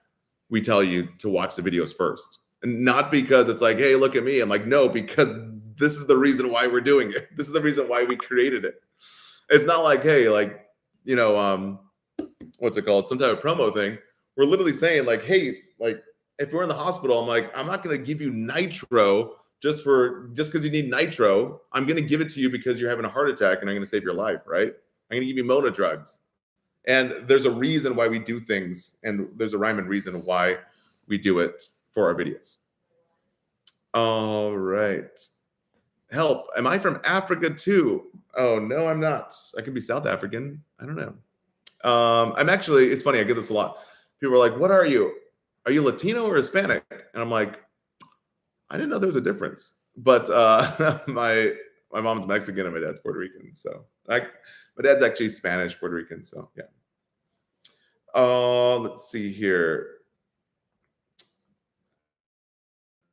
we tell you to watch the videos first. And not because it's like, hey, look at me. I'm like, no, because this is the reason why we're doing it. This is the reason why we created it. It's not like, hey, like, you know, what's it called? Some type of promo thing. We're literally saying like, hey, like, if we're in the hospital, I'm like, I'm not going to give you nitro just because you need nitro. I'm going to give it to you because you're having a heart attack and I'm going to save your life, right? I'm going to give you Mona drugs. And there's a reason why we do things, and there's a rhyme and reason why we do it for our videos. All right. Help. Am I from Africa too? Oh, no, I'm not. I could be South African. I don't know. I'm actually, it's funny, I get this a lot. People are like, what are you? Are you Latino or Hispanic? And I'm like, I didn't know there was a difference. But my mom's Mexican and my dad's Puerto Rican. So my dad's actually Spanish, Puerto Rican. So yeah. Let's see here.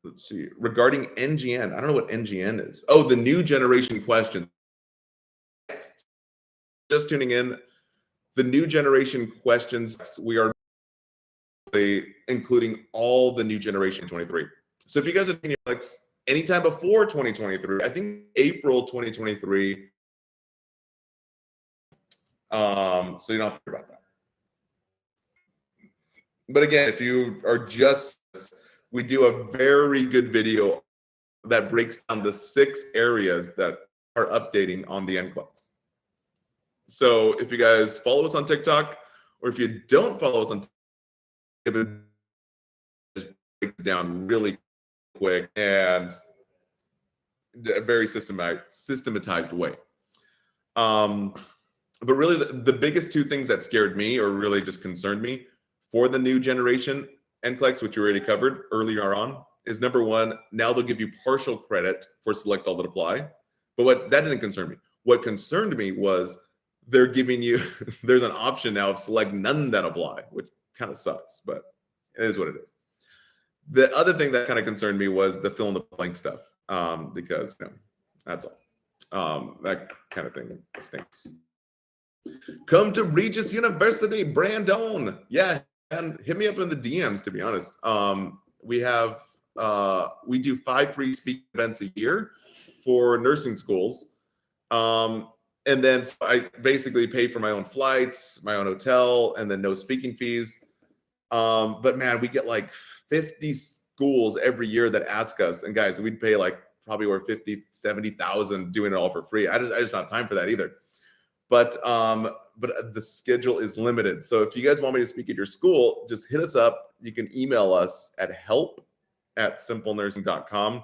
Let's see. Regarding NGN, I don't know what NGN is. Oh, the new generation question. Just tuning in. The new generation questions, we are including all the new generation 23. So if you guys are thinking like anytime before 2023, I think April 2023. So you don't have to worry about that. But again, if you are just, we do a very good video that breaks down the 6 areas that are updating on the NCLEX. So if you guys follow us on TikTok, or if you don't follow us on TikTok, it just breaks down really quick and a very systematized way. But really, the biggest 2 things that scared me, or really just concerned me, for the new generation NCLEX, which you already covered earlier on, is number 1, now they'll give you partial credit for select all that apply. But that didn't concern me. What concerned me was they're giving you, there's an option now of select none that apply, which kind of sucks, but it is what it is. The other thing that kind of concerned me was the fill in the blank stuff, because that's all. That kind of thing stinks. Come to Regis University, Brandon. Yeah, and hit me up in the DMs. To be honest, we do 5 free speaking events a year for nursing schools, and then so I basically pay for my own flights, my own hotel, and then no speaking fees. But man, we get like 50 schools every year that ask us, and guys, we'd pay like probably over 50, 70,000 doing it all for free. I just don't have time for that either. But the schedule is limited. So if you guys want me to speak at your school, just hit us up. You can email us at help@simplenursing.com.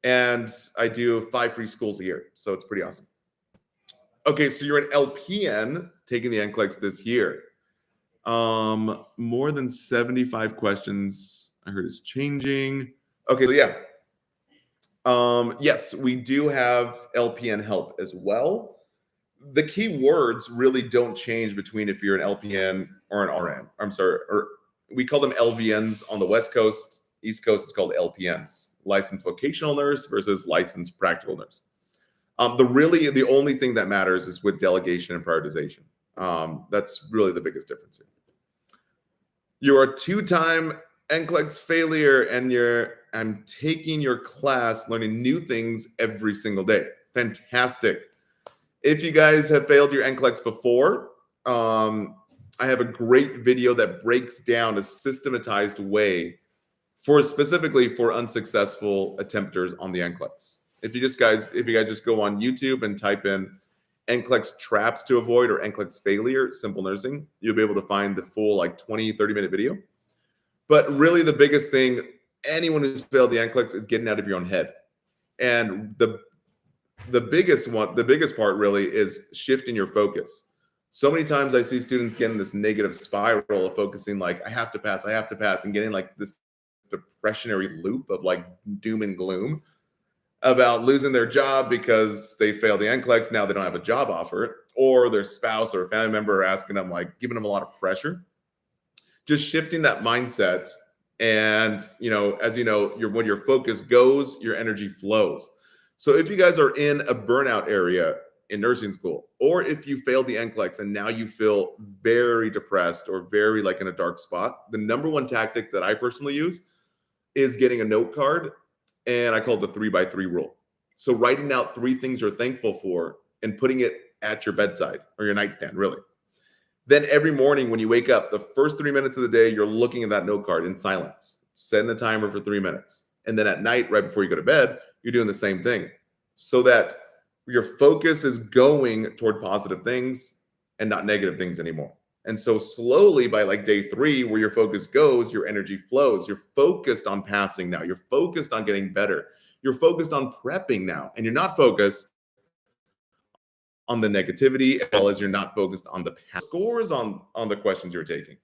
And I do 5 free schools a year. So it's pretty awesome. Okay, so you're an LPN taking the NCLEX this year. More than 75 questions I heard is changing. Okay, so yeah. Yes, we do have LPN help as well. The key words really don't change between if you're an LPN or an RN. I'm sorry, or we call them LVNs on the West Coast. East Coast, it's called LPNs, licensed vocational nurse versus licensed practical nurse. The only thing that matters is with delegation and prioritization. That's really the biggest difference here. You're a 2-time NCLEX failure, and I'm taking your class, learning new things every single day. Fantastic. If you guys have failed your NCLEX before, I have a great video that breaks down a systematized way specifically for unsuccessful attempters on the NCLEX. If you guys just go on YouTube and type in NCLEX traps to avoid or NCLEX failure, simple nursing, you'll be able to find the full like 20, 30-minute video. But really the biggest thing, anyone who's failed the NCLEX is getting out of your own head. And the biggest part really is shifting your focus. So many times I see students get in this negative spiral of focusing like, I have to pass, and getting like this depressionary loop of like doom and gloom about losing their job because they failed the NCLEX. Now they don't have a job offer, or their spouse or a family member are asking them, like giving them a lot of pressure. Just shifting that mindset. And, as you know, when your focus goes, your energy flows. So if you guys are in a burnout area in nursing school, or if you failed the NCLEX and now you feel very depressed or very like in a dark spot, the number one tactic that I personally use is getting a note card, and I call it the 3x3 rule. So writing out 3 things you're thankful for and putting it at your bedside or your nightstand, really. Then every morning when you wake up, the first 3 minutes of the day, you're looking at that note card in silence, setting a timer for 3 minutes. And then at night, right before you go to bed, you're doing the same thing so that your focus is going toward positive things and not negative things anymore. And so slowly by like day 3, where your focus goes, your energy flows. You're focused on passing now. You're focused on getting better. You're focused on prepping now. And you're not focused on the negativity, as well as you're not focused on the scores on the questions you're taking.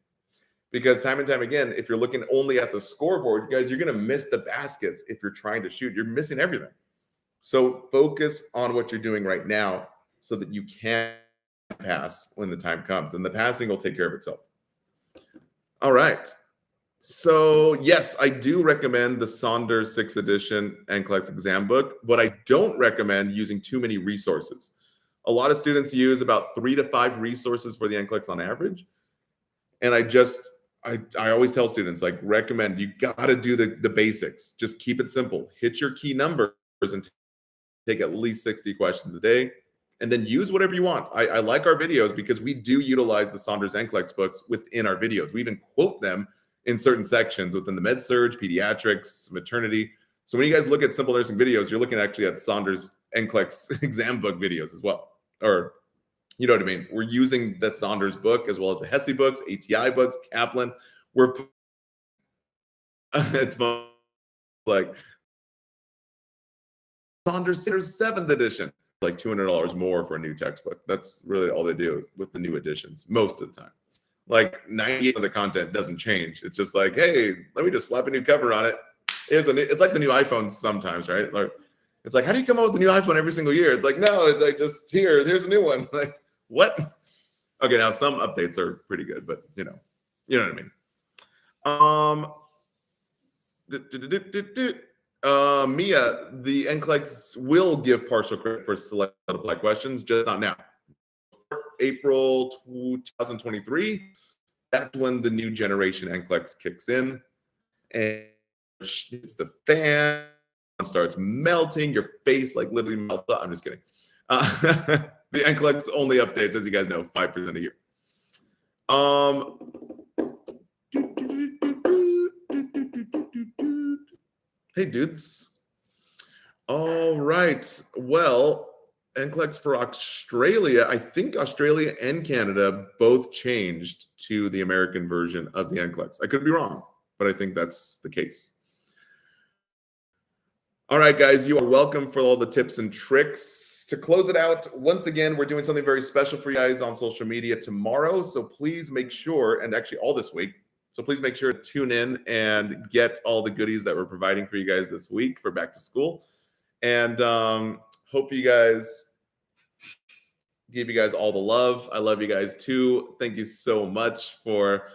Because time and time again, if you're looking only at the scoreboard, guys, you're going to miss the baskets if you're trying to shoot. You're missing everything. So focus on what you're doing right now so that you can pass when the time comes, and the passing will take care of itself. All right. So yes, I do recommend the Saunders 6th edition NCLEX exam book, but I don't recommend using too many resources. A lot of students use about 3 to 5 resources for the NCLEX on average. And I always tell students, like, recommend, you got to do the basics. Just keep it simple. Hit your key numbers and take at least 60 questions a day. And then use whatever you want. I like our videos because we do utilize the Saunders NCLEX books within our videos. We even quote them in certain sections within the med-surg, pediatrics, maternity. So when you guys look at simple nursing videos, you're looking actually at Saunders NCLEX exam book videos as well. Or, you know what I mean? We're using the Saunders book as well as the HESI books, ATI books, Kaplan. It's like Saunders 7th edition. Like $200 more for a new textbook. That's really all they do with the new editions most of the time. Like 98% of the content doesn't change. It's just like, hey, let me just slap a new cover on it. It's like the new iPhones sometimes, right? Like, it's like, how do you come up with a new iPhone every single year? It's like, no, it's like just here's a new one. Like, what? Okay, now some updates are pretty good, but you know what I mean. Mia, the NCLEX will give partial credit for select apply questions, just not now. April 2023. That's when the new generation NCLEX kicks in, and it's the fan, starts melting, your face like literally melts up. I'm just kidding. The NCLEX only updates, as you guys know, 5% a year. Hey, dudes. All right. Well, NCLEX for Australia, I think Australia and Canada both changed to the American version of the NCLEX. I could be wrong, but I think that's the case. All right, guys, you are welcome for all the tips and tricks. To close it out, once again, we're doing something very special for you guys on social media tomorrow. So please make sure, and actually all this week, so please make sure to tune in and get all the goodies that we're providing for you guys this week for back to school. And hope you guys give you guys all the love. I love you guys too. Thank you so much for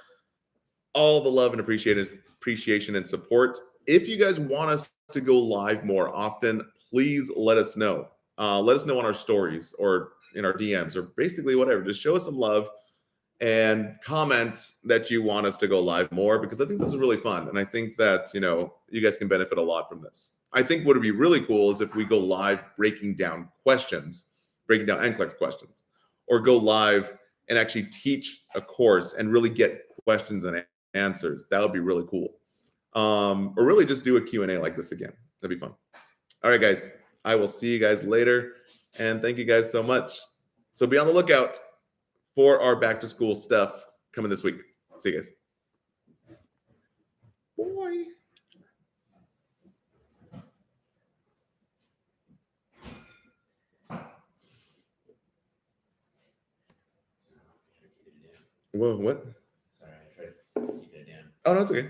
all the love and appreciation and support. If you guys want us to go live more often, please let us know. Let us know on our stories or in our DMs or basically whatever. Just show us some love and comment that you want us to go live more, because I think this is really fun. And I think that, you guys can benefit a lot from this. I think what would be really cool is if we go live breaking down NCLEX questions, or go live and actually teach a course and really get questions and answers. That would be really cool. Or really just do a Q&A like this again. That'd be fun. All right, guys. I will see you guys later. And thank you guys so much. So be on the lookout for our back to school stuff coming this week. See you guys. Boy. Whoa, what? Sorry, I tried to keep it down. Oh, no, it's okay.